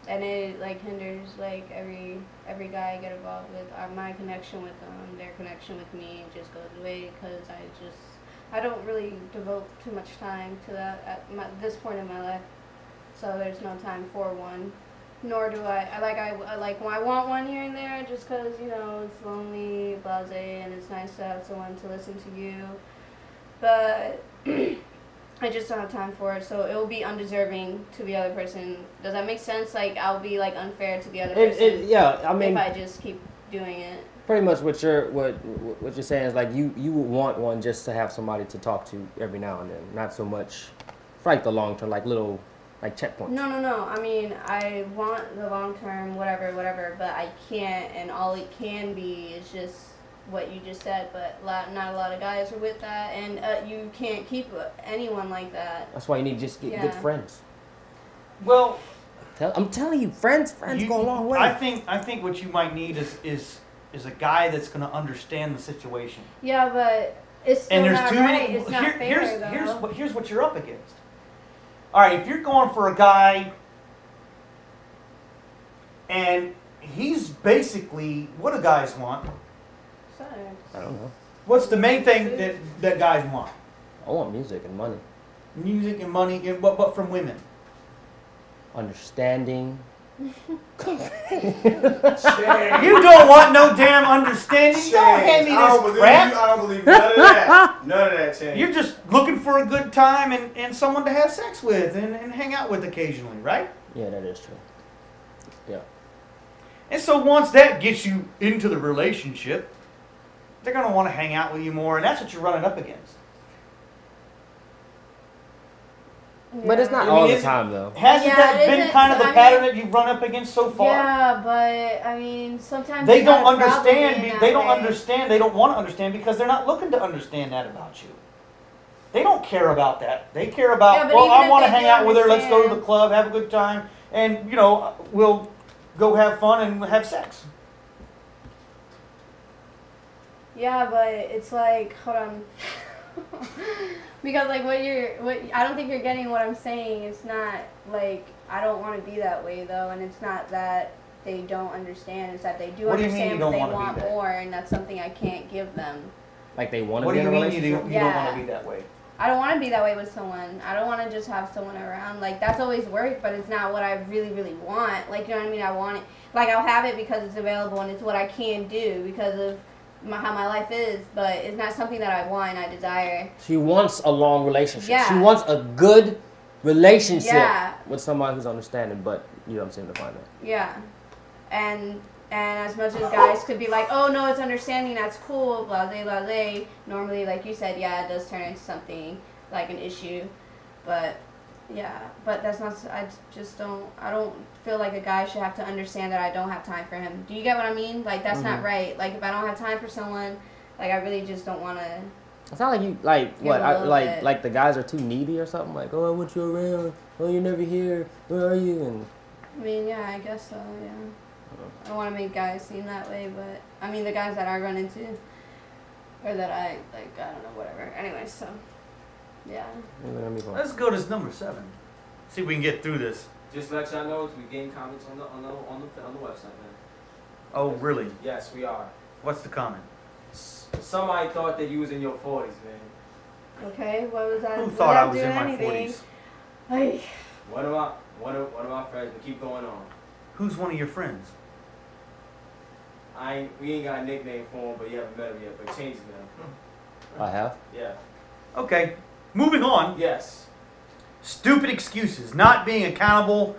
And it like hinders like every guy I get involved with. My connection with them, their connection with me just goes away because I don't really devote too much time to that at this point in my life. So there's no time for one. Nor do I when I want one here and there just because, you know, it's lonely, blasé, and it's nice to have someone to listen to you. But I just don't have time for it, so it will be undeserving to the other person. Does that make sense? Like, I'll be, like, unfair to the other person.
Yeah, I mean,
if I just keep doing it.
Pretty much what you're saying is, like, you would want one just to have somebody to talk to every now and then. Not so much for, like, the long term, like, little, like, checkpoints.
No. I mean, I want the long term, whatever, but I can't, and all it can be is just what you just said, but not a lot of guys are with that, and you can't keep anyone like that.
That's why you need to just get good friends.
Well,
I'm telling you, friends go a long way.
I think what you might need is a guy that's going to understand the situation.
Yeah, but it's still not right. It's not fair, though.
Here's what you're up against. All right, if you're going for a guy and he's basically what do guys want?
I don't know.
What's the main thing that guys want?
I want music and money.
Music and money, but from women?
Understanding.
You don't want no damn understanding.
Change.
Don't hand me this crap.
I don't believe none of that. None of that, Change.
You're just looking for a good time and someone to have sex with and hang out with occasionally, right?
Yeah, that is true. Yeah.
And so once that gets you into the relationship, they're going to want to hang out with you more, and that's what you're running up against.
Yeah.
But it's not all the time, though.
Hasn't that been kind of the pattern that you've run up against so far?
Yeah, but I mean, sometimes
they don't understand. They don't understand. They don't want to understand because they're not looking to understand that about you. They don't care about that. They care about, well, I want to hang out with her. Let's go to the club, have a good time, and we'll go have fun and have sex.
Yeah, but it's like, hold on. Because like I don't think you're getting what I'm saying. It's not like I don't want to be that way though, and it's not that they don't understand. It's that they do understand, but they want more, and that's something I can't give them.
Like they want to be in a relationship?
What do you mean you don't want to be that way?
I don't want to be that way with someone. I don't want to just have someone around. Like, that's always worked, but it's not what I really, really want. Like, you know what I mean? I want it. Like, I'll have it because it's available and it's what I can do because of how my life is, but it's not something that I want and I desire.
She wants a long relationship.
Yeah.
She wants a good relationship
Yeah.
with somebody who's understanding, but you don't seem to find it.
Yeah. And as much as guys could be like, oh no, it's understanding, that's cool, blase, blase. Normally, like you said, yeah, it does turn into something like an issue. But yeah, but that's not. I don't feel like a guy should have to understand that I don't have time for him. Do you get what I mean? Like that's not right. Like if I don't have time for someone, like I really just don't want to.
It's not like you like the guys are too needy or something. Like, oh, I want you around. Oh, you're never here. Where are you? And
I mean, yeah, I guess so. Yeah. I don't want to make guys seem that way, but I mean the guys that I run into, or that I like, I don't know, whatever. Anyway, so yeah.
Let's go to number 7. See if we can get through this.
Just to let y'all know, we getting comments on the website, man.
Oh, really?
Yes, we are.
What's the comment?
Somebody thought that you was in your 40s, man.
Okay, what was that?
Who thought I was in my 40s?
Like,
One of my friends, but keep going on.
Who's one of your friends?
We ain't got a nickname for him, but you haven't met him yet. But change his name.
I have.
Yeah.
Okay, moving on.
Yes.
Stupid excuses, not being accountable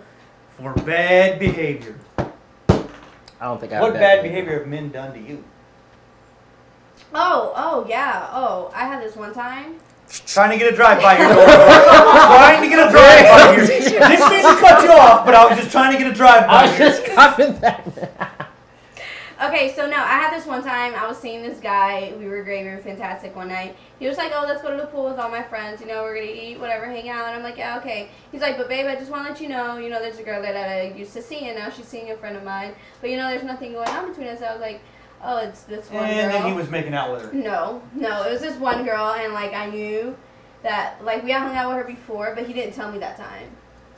for bad behavior.
I don't think I have
What bad behavior have men done to you?
yeah. Oh, I had this one time.
Trying to get a drive-by here. Trying to get a drive-by here. Didn't mean to cut you off, but I was just trying to get a drive-by.
I was just copying that.
Okay, so no, I had this one time. I was seeing this guy. We were great. We were fantastic one night. He was like, oh, let's go to the pool with all my friends. You know, we're going to eat, whatever, hang out. And I'm like, yeah, okay. He's like, but babe, I just want to let you know, there's a girl that I used to see, and now she's seeing a friend of mine. But, there's nothing going on between us. So I was like, oh, it's this one girl.
And then he was making out with her.
No, it was this one girl, and, like, I knew that, like, we had hung out with her before, but he didn't tell me that time.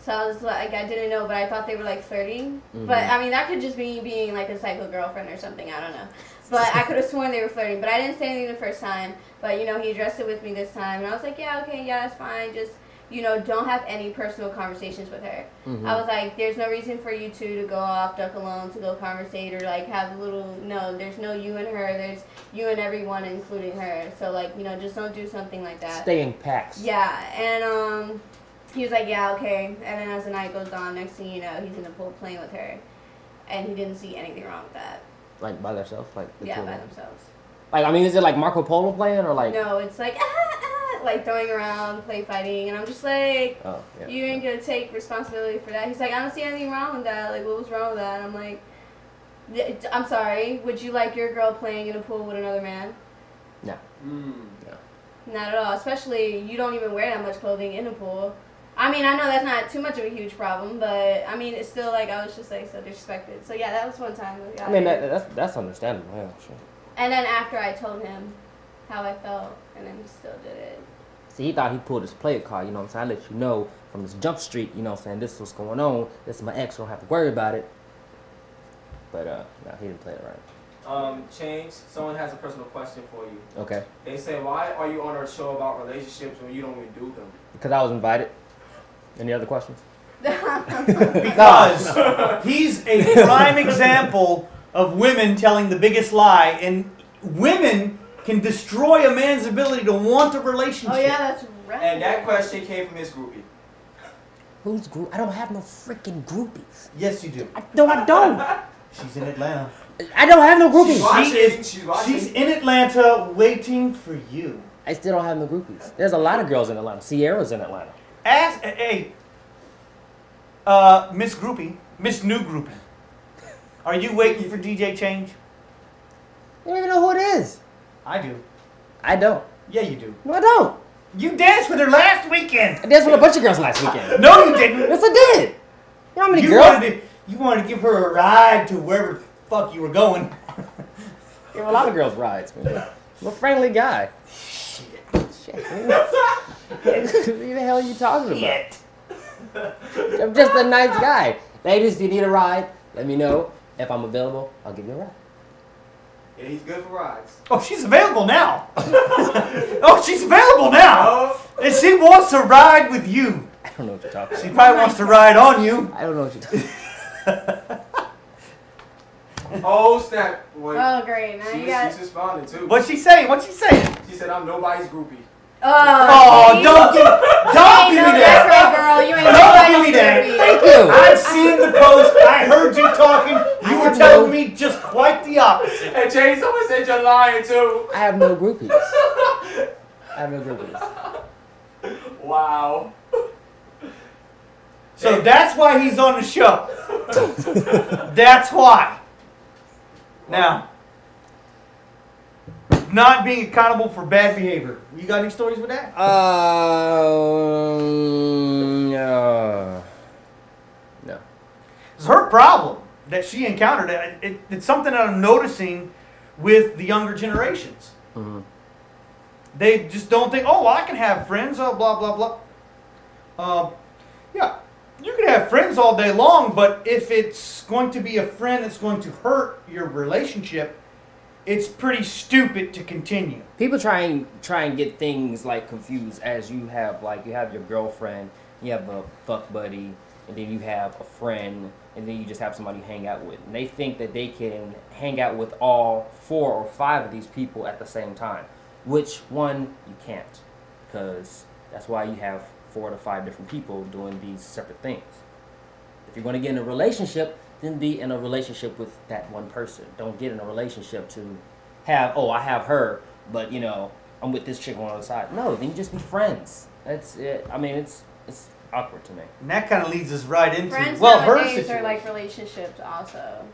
So I was like, I didn't know, but I thought they were like flirting. Mm-hmm. But I mean, that could just be being like a psycho girlfriend or something. I don't know. But I could have sworn they were flirting. But I didn't say anything the first time. But he addressed it with me this time, and I was like, yeah, okay, yeah, that's fine. Just don't have any personal conversations with her. Mm-hmm. I was like, there's no reason for you two to go off duck alone to go conversate or like have a little. No, there's no you and her. There's you and everyone, including her. So like just don't do something like that.
Stay in packs.
Yeah, and he was like, yeah, okay. And then as the night goes on, next thing you know, he's in the pool playing with her. And he didn't see anything wrong with that.
Like, by themselves? Like,
yeah, by themselves.
Like, I mean, is it like Marco Polo playing or like?
No, it's like, like throwing around, play fighting. And I'm just like, you ain't going to take responsibility for that. He's like, I don't see anything wrong with that. Like, what was wrong with that? And I'm like, I'm sorry. Would you like your girl playing in a pool with another man?
No. No.
Not at all. Especially, you don't even wear that much clothing in a pool. I mean, I know that's not too much of a huge problem, but I mean, it's still like I was just like so disrespected. So yeah, that was one time.
I mean, that's understandable. Yeah, sure.
And then after I told him how I felt, and then he still did it.
See, he thought he pulled his player card. You know what I'm saying? I let you know from this jump street. You know what I'm saying? This is what's going on. This is my ex. You don't have to worry about it. But no, he didn't play it right.
Change. Someone has a personal question for you.
Okay.
They say, why are you on our show about relationships when you don't even do them?
Because I was invited. Any other questions?
Because he's a prime example of women telling the biggest lie, and women can destroy a man's ability to want a relationship.
Oh yeah, that's right.
And that question came from this groupie.
Who's group? I don't have no freaking groupies.
Yes, you do.
No, I don't.
She's in Atlanta.
I don't have no groupies.
She's in Atlanta waiting for you.
I still don't have no groupies. There's a lot of girls in Atlanta. Sierra's in Atlanta.
Ask, hey, Miss Groupie, Miss New Groupie, are you waiting for DJ Change?
You don't even know who it is.
I do.
I don't.
Yeah, you do.
No, I don't.
You danced with her last weekend.
I danced with a bunch of girls last weekend.
No, you didn't.
Yes, I did. You know how many girls?
You wanted to give her a ride to wherever the fuck you were going.
Give a lot of girls rides, man. I'm a friendly guy. Shit. What the hell are you talking about? I'm just a nice guy. Ladies, if you need a ride, let me know. If I'm available, I'll give you a ride.
Yeah, he's good for rides.
Oh, she's available now. Oh, she's available now. And she wants to ride with you.
I don't know what you're talking about.
She probably wants to ride on you.
I don't know what you're talking about.
Oh snap! Boy.
Oh great, now you got.
She's responding too.
What's she saying? What's she saying?
She said, "I'm nobody's groupie."
Oh, don't give me that.
That's right, girl. You ain't
Don't give me that.
groupie.
Thank you.
I've seen the post. I heard you talking. You were telling me just quite the opposite.
And Jay, someone said you're lying too.
I have no groupies. I have no groupies.
Wow.
So that's why he's on the show. That's why. Now, not being accountable for bad behavior. You got any stories with that?
No.
It's her problem that she encountered. It's something that I'm noticing with the younger generations.
Mm-hmm.
They just don't think, oh, well, I can have friends, oh, blah, blah, blah. Yeah, you can have friends all day long, but if it's going to be a friend that's going to hurt your relationship, it's pretty stupid to continue.
People try and get things like confused as you have your girlfriend, you have a fuck buddy, and then you have a friend, and then you just have somebody you hang out with. And they think that they can hang out with all 4 or 5 of these people at the same time. Which one you can't, because that's why you have 4 to 5 different people doing these separate things. If you're going to get in a relationship, then be in a relationship with that one person. Don't get in a relationship to have, I have her, but I'm with this chick on the side. No, then you just be friends. That's it. I mean, it's awkward to me.
And that kind of leads us right into
Friends
her
nowadays
situation.
are like relationships also.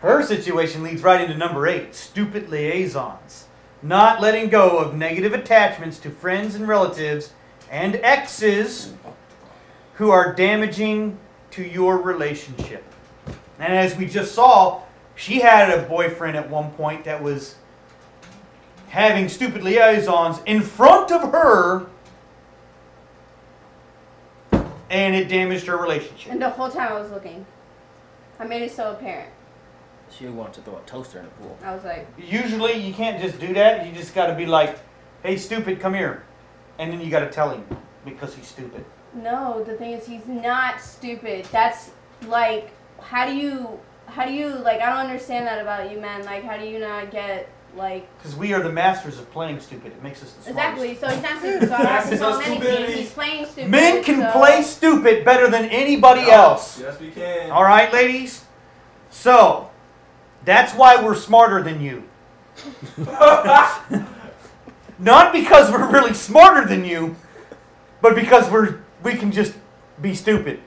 Her situation leads right into number 8, stupid liaisons. Not letting go of negative attachments to friends and relatives and exes who are damaging to your relationship. And as we just saw, she had a boyfriend at one point that was having stupid liaisons in front of her, and it damaged her relationship.
And the whole time I was looking. I made it so apparent.
She wanted to throw a toaster in the pool.
I was like...
Usually you can't just do that. You just got to be like, hey, stupid, come here. And then you got to tell him because he's stupid.
No, the thing is he's not stupid. That's like, how do you, like, I don't understand that about you, man. Like, how do you not get, like...
Because we are the masters of playing stupid. It makes us the smartest.
Exactly, so he's not stupid, so I don't have to tell him anything. He's playing stupid.
Men can
so...
play stupid better than anybody else.
Yes, we can.
All right, ladies? So, that's why we're smarter than you. Not because we're really smarter than you, but because we can just be stupid.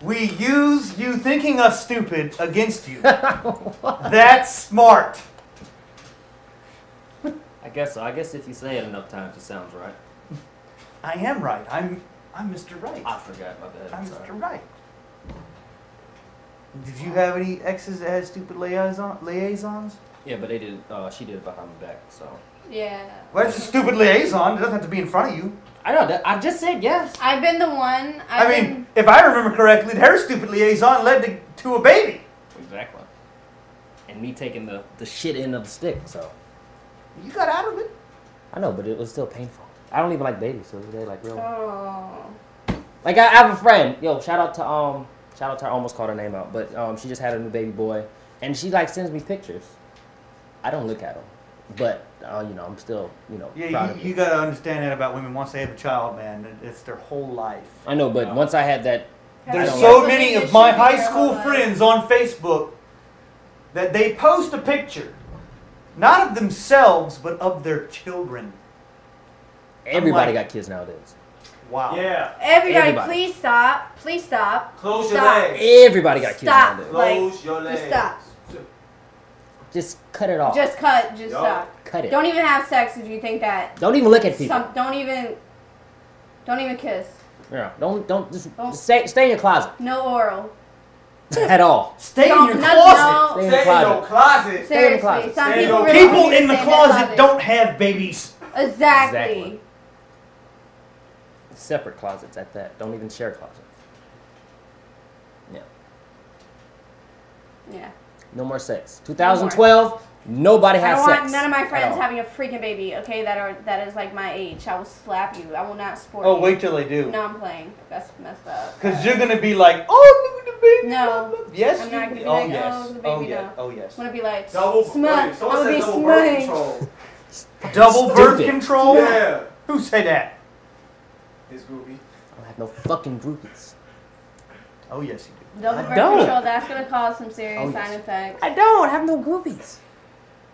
We use you thinking us stupid against you. That's smart.
I guess so. I guess if you say it enough times, it sounds right.
I am right. I'm Mr. Right.
I forgot my bad.
I'm
Sorry.
Mr. Right. Did you have any exes that had stupid liaisons?
Yeah, but they did. She did it behind my back. So.
Yeah.
Well, it's a stupid liaison. It doesn't have to be in front of you.
I know that. I just said yes.
I've been the one.
I mean, if I remember correctly, her stupid liaison led to a baby.
Exactly. And me taking the shit end of the stick. So.
You got out of it.
I know, but it was still painful. I don't even like babies, so they like real.
Oh.
Like I have a friend. Yo, shout out to her. I almost called her name out, but she just had a new baby boy, and she like sends me pictures. I don't look at them, but I'm still proud of
you got to understand that about women. Once they have a child, man, it's their whole life.
I know, but once I had that,
There's so many of my high school friends on Facebook that they post a picture, not of themselves, but of their children.
Everybody got kids nowadays.
Wow.
Yeah.
Everybody, please stop. Please stop.
Close your
Stop.
legs.
Everybody got kids
Stop.
nowadays.
Close your legs.
Just stop.
Just cut it off.
Just cut. Just
Yo.
stop.
Cut it.
Don't even have sex if you think that.
Don't even look at people.
Don't even kiss.
Yeah. Don't just stay in your closet
No oral.
at all.
Stay in your closet.
Stay in
Stay
the
in
closet.
your closet.
Stay in the
Seriously,
closet.
some
Stay in
people
your-
really
People
need to
in the
stay
closet don't have babies.
Exactly.
Exactly. Separate closets at that. Don't even share closets. Yeah.
Yeah.
No more sex. 2012. Nobody
I
has
don't
sex.
want none of my
at
friends
all.
having a freaking baby. Okay, that is like my age. I will slap you. I will not support
Oh,
you.
wait till they do.
No, I'm playing. That's messed up.
Because you're going to be like, oh, look at the baby.
No.
Yes,
I'm not gonna be
oh,
like,
yes.
oh, the
Oh,
baby,
yes.
no.
Oh, yes.
I'm gonna be like,
Double.
smudge. I'm
Someone
gonna
said
be
double birth
smudge.
control.
Double birth
Stupid.
control?
Yeah.
Who said that?
His groupie.
I don't have no fucking groupies.
Oh, yes, you do.
Double
I
birth
don't.
control, that's gonna cause some serious
Oh, yes.
side effects.
I don't have no groupies.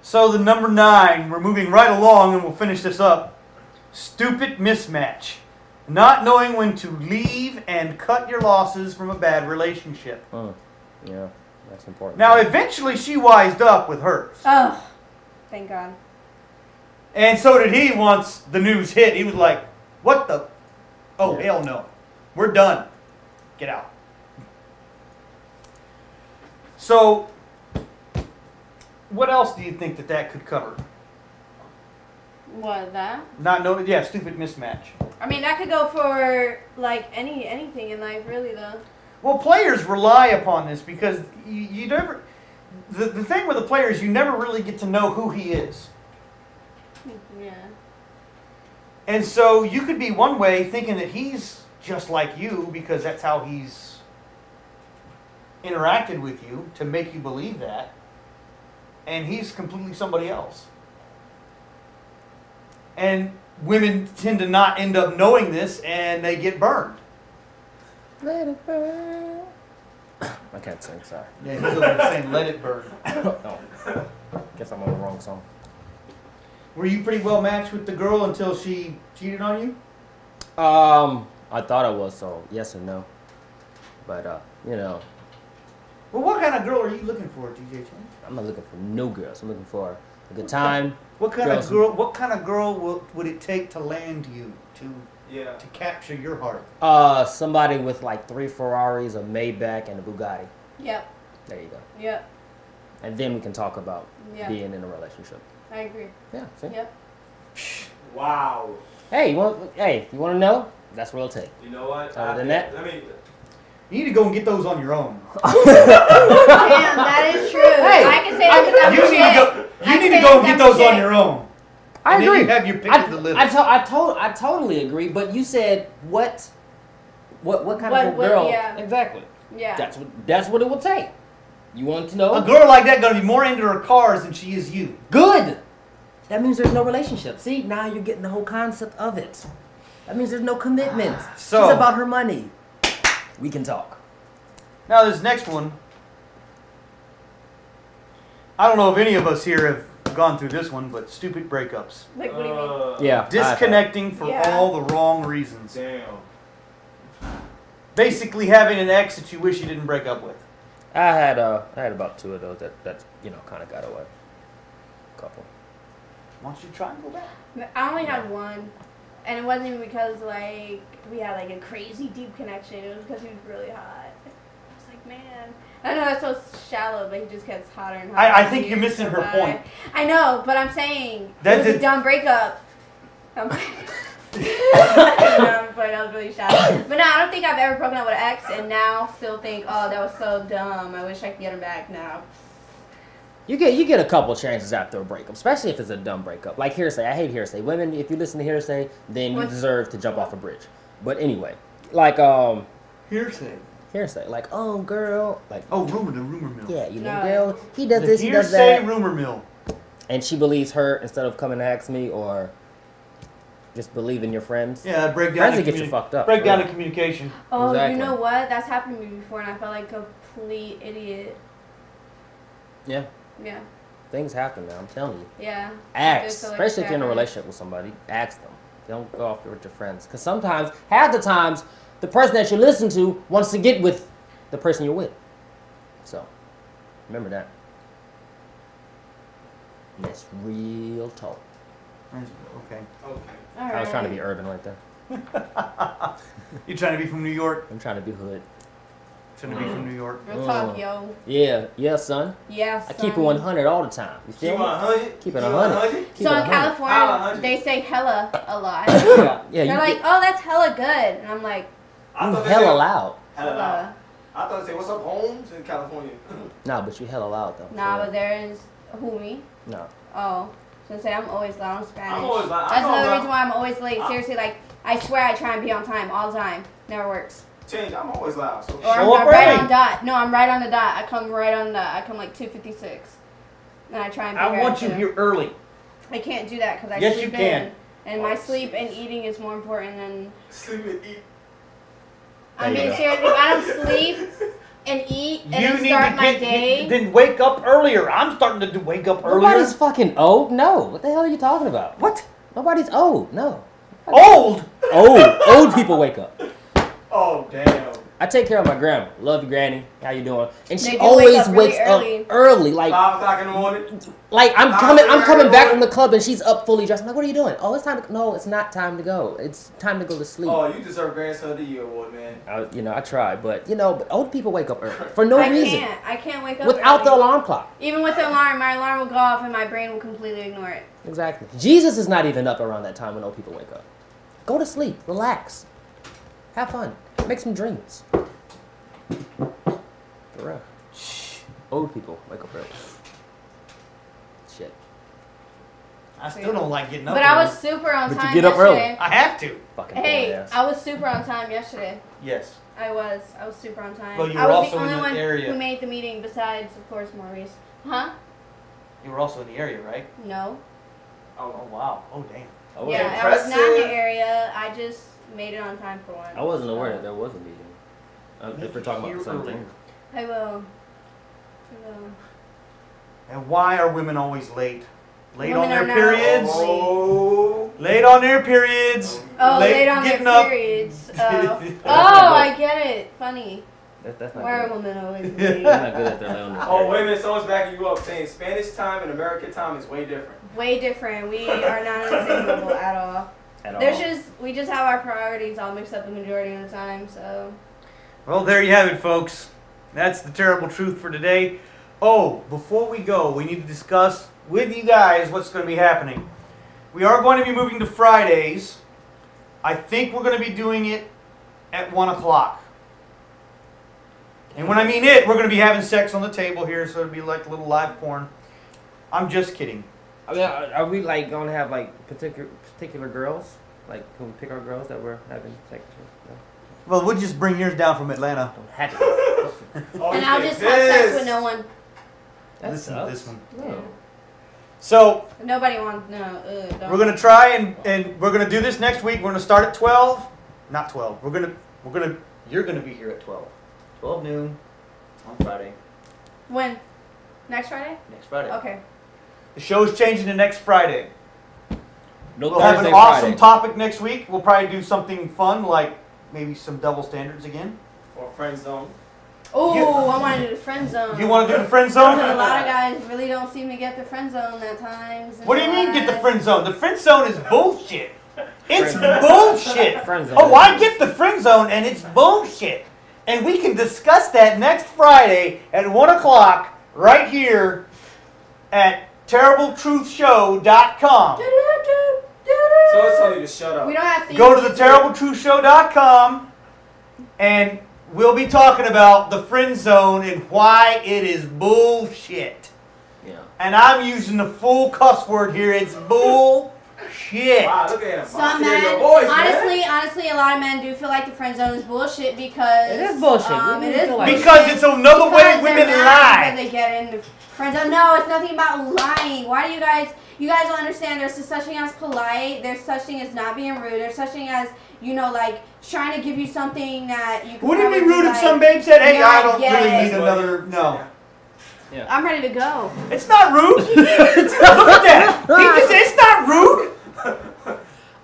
So the number 9, we're moving right along and we'll finish this up. Stupid mismatch. Not knowing when to leave and cut your losses from a bad relationship.
Yeah, that's important.
Now, eventually she wised up with hers.
Oh, thank God.
And so did he once the news hit. He was like, what the? Oh,
Yeah.
hell no. We're done. Get out. So, what else do you think that could cover?
What, that?
Not knowing, yeah, stupid mismatch.
I mean, that could go for, like, anything in life, really, though.
Well, players rely upon this because you never... The thing with the players, you never really get to know who he is.
Yeah.
And so you could be one way thinking that he's just like you because that's how he's interacted with you to make you believe that. And he's completely somebody else. And women tend to not end up knowing this and they get burned.
Let it burn. I can't sing, sorry.
Yeah, he's over there saying, let it burn.
Oh. Guess I'm on the wrong song.
Were you pretty well matched with the girl until she cheated on you?
I thought I was, so yes and no. But, you know,
Well, what kind of girl are you looking for, DJ Chen?
I'm not looking for no girls. I'm looking for a good time.
What kind
Girls.
of girl? What kind of girl would it take to land you
Yeah.
to capture your heart?
Somebody with like 3 Ferraris, a Maybach, and a Bugatti.
Yep.
There you go.
Yep.
And then we can talk about
Yeah.
being in a relationship.
I agree.
Yeah, see?
Yep.
Wow.
Hey, you want to know? That's what it'll take.
You know what?
Other than that?
Let me.
You need to go and get those on your own.
Damn, that is true. I can say that
You need to go and get those on your own.
I
And
agree.
Then you have your pick of the litter.
I totally agree. But you said what kind of
What-
girl?
yeah.
Exactly.
Yeah.
That's what it will take. You want to know?
A girl like that gonna be more into her cars than she is you.
Good. That means there's no relationship. See, now you're getting the whole concept of it. That means there's no commitment.
So-
She's about her money. We can talk.
Now this next one, I don't know if any of us here have gone through this one, but stupid breakups.
Like, what do you mean?
Yeah.
Disconnecting for
Yeah.
all the wrong reasons.
Damn.
Basically having an ex that you wish you didn't break up with.
I had about 2 of those that kind of got away. Couple.
Why don't you try and go back?
I only had one. And it wasn't even because, like, we had, like, a crazy deep connection. It was because he was really hot. I was like, man. I know that's so shallow, but he just gets hotter and hotter.
I
as
think
the
you're
years
missing
go
her
by.
point.
I know, but I'm saying
That
it was
did-
a dumb breakup. I'm that was really shallow. But no, I don't think I've ever broken up with an ex and now still think, oh, that was so dumb. I wish I could get him back now.
You get a couple chances after a breakup, especially if it's a dumb breakup. Like hearsay. I hate hearsay. Women, if you listen to hearsay, then you deserve to jump off a bridge. But anyway, like
Hearsay.
hearsay. Like, oh girl, like
Oh, the rumor mill.
yeah, you know,
No.
girl, he does
The
this, he does
hearsay
that,
rumor mill.
and she believes her instead of coming to ask me or just believing your friends.
Yeah, break down.
Friends
the
that get you fucked up.
Break down the
really.
communication.
Oh,
Exactly.
you know what? That's happened to me before and I felt like a complete idiot.
Yeah,
Yeah.
things happen, man. I'm telling you.
Yeah.
Ask,
feel like
especially if you're in a
that
relationship with somebody. Ask them. Don't go off with your friends, because sometimes, half the times, the person that you listen to wants to get with the person you're with. So, remember that. And that's real talk.
Okay.
Okay.
All right.
I was trying to be urban right there.
You trying to be from New York?
I'm trying to be hood.
Trying to be from New York.
Real talk, yo.
Yeah, son.
Yeah,
I keep it
son.
100 all the time. You
Keep
feel
it
me?
100.
Keep it 100. Keep it
So in
100.
California,
100.
they say hella a lot.
Yeah,
They're
you
like, oh, that's hella good. And I'm like,
I thought they
hella
said-
loud.
Hella
uh,
loud. I thought they said, what's up, Holmes, in California?
No, but you hella loud though.
nah,
So,
but there is who me?
no.
Oh, so say I'm always loud in Spanish.
I'm always loud.
That's
I know
another
loud.
reason why I'm always late. Seriously, like I swear I try and be on time all the time. Never works.
Change. I'm always loud. So.
Or I'm right on dot. No, I'm right on the dot. I come right on the dot. I come like 2:56. And I try and be
I want you here early.
I can't do that because I
yes,
sleep
you can.
in. And my sleep and eating is more important than...
Sleep and eat.
I'm being serious. If I don't sleep and eat and then start my day...
Then wake up earlier. I'm starting to wake up earlier.
Nobody's fucking old. No. What the hell are you talking about?
What?
Nobody's old. No.
Old?
Old people wake up.
Oh, damn.
I take care of my grandma. Love you, Granny. How you doing? And she
They do
always
wake up
wakes
really
up early. Like
5 o'clock in the morning.
Like I'm coming back from the club and she's up fully dressed. I'm like, what are you doing? Oh, it's time to no, it's not time to go. It's time to go to sleep.
Oh, you deserve Grandson of the Year award, man.
I try, but but old people wake up early for no reason.
I can't wake up
without
early.
the alarm clock.
Even with the alarm, my alarm will go off and my brain will completely ignore it.
Exactly. Jesus is not even up around that time when old people wake up. Go to sleep, relax, have fun, make some dreams. For real. Old people wake up early. Shit.
I still don't like getting up
But
early.
I was super on
But
time
you get up early.
yesterday.
I have to.
Fucking
Hey, I was super on time yesterday.
Yes.
I was super on time.
Well, you
I
were
was
also
the
in
only
the
one
area.
who made the meeting besides, of course, Maurice. Huh?
You were also in the area, right?
No.
Oh wow. Oh damn.
Yeah, I was not in the area. I just made it on time for once.
I wasn't aware that there was a meeting. If we're talking about the same thing.
I will.
And why are women always late? Late
Women
on their
are not
periods.
Oh.
Late on their periods.
Oh, late on their
getting up.
periods. I get it. Funny.
That's not
Why are
good.
women always
I'm
late?
not good at their late on their
Oh, wait a minute. Someone's backing you up saying Spanish time and American time is way different.
Way different. We are not on the same level at all. We just have our priorities all mixed up the majority of the time. So.
Well, there you have it, folks. That's the terrible truth for today. Oh, before we go, we need to discuss with you guys what's going to be happening. We are going to be moving to Fridays. I think we're going to be doing it at 1 o'clock. And when I mean it, we're going to be having sex on the table here, so it'll be like a little live porn. I'm just kidding.
I mean, are we like going to have like particular girls? Like, can we pick our girls that we're having sex with? No?
Well, we'll just bring yours down from Atlanta.
Don't have to.
Oh,
And I'll just have sex with no one.
Listen to this one.
No.
So,
Nobody wants don't.
we're gonna try and we're gonna do this next week. We're gonna start at 12. Not 12. You're gonna be here at 12. 12 noon on Friday.
When? Next Friday?
Next Friday.
Okay.
The show's changing to next Friday.
No
We'll have
Thursday,
an awesome
Friday.
topic next week. We'll probably do something fun like maybe some double standards again.
Or friend zone.
Oh, I want to do the friend zone.
You want to do the friend zone?
Because a lot of guys really don't seem to get the friend zone at times.
What do you mean get the friend zone? The friend zone is bullshit. It's bullshit.
Friend zone.
Oh, I get the friend zone and it's bullshit. And we can discuss that next Friday at 1 o'clock right here at TerribleTruthShow.com.
So it's telling you to shut up.
We don't have to
Go to the TerribleTruthShow.com and we'll be talking about the friend zone and why it is bullshit.
Yeah.
And I'm using the full cuss word here. It's bullshit.
Wow, look at him.
Some
Hear
men,
your voice, man.
honestly, a lot of men do feel like the friend zone is bullshit because
It is bullshit. We
It is
feel like
bullshit
Because it's another way
because
women
they're mad because
lie.
they get in the friend zone. No, it's nothing about lying. Why do you guys don't understand? There's such thing as polite. There's such thing as not being rude. There's such thing as like trying to give you something that you. Can
Would it be
probably
rude if
like,
some babe said, "Hey, I
not
don't
get
really
it."
need another"? No,
I'm ready to go.
it's not rude. Look at that. He just said it's not rude.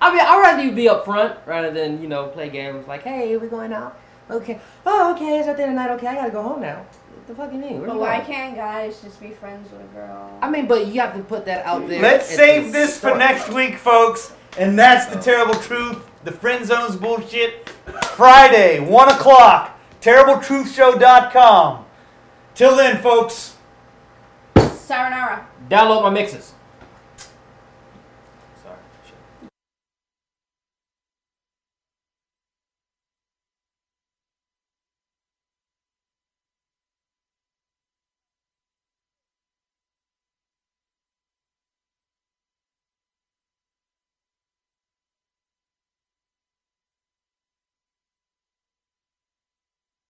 I mean, I'd rather you be up front rather than, play games like, hey, we're going out. Okay. Oh, okay, it's at the end of the night. Okay, I gotta go home now. What the fuck you mean? Where
But
you
why
going?
can't guys just be friends with a girl?
I mean, but you have to put that out there.
Let's
at
save
the
this for
start.
next week, folks. And that's the terrible truth. The friend zone's bullshit. Friday, 1 o'clock. TerribleTruthShow.com. Till then, folks.
Sayonara.
Download my mixes.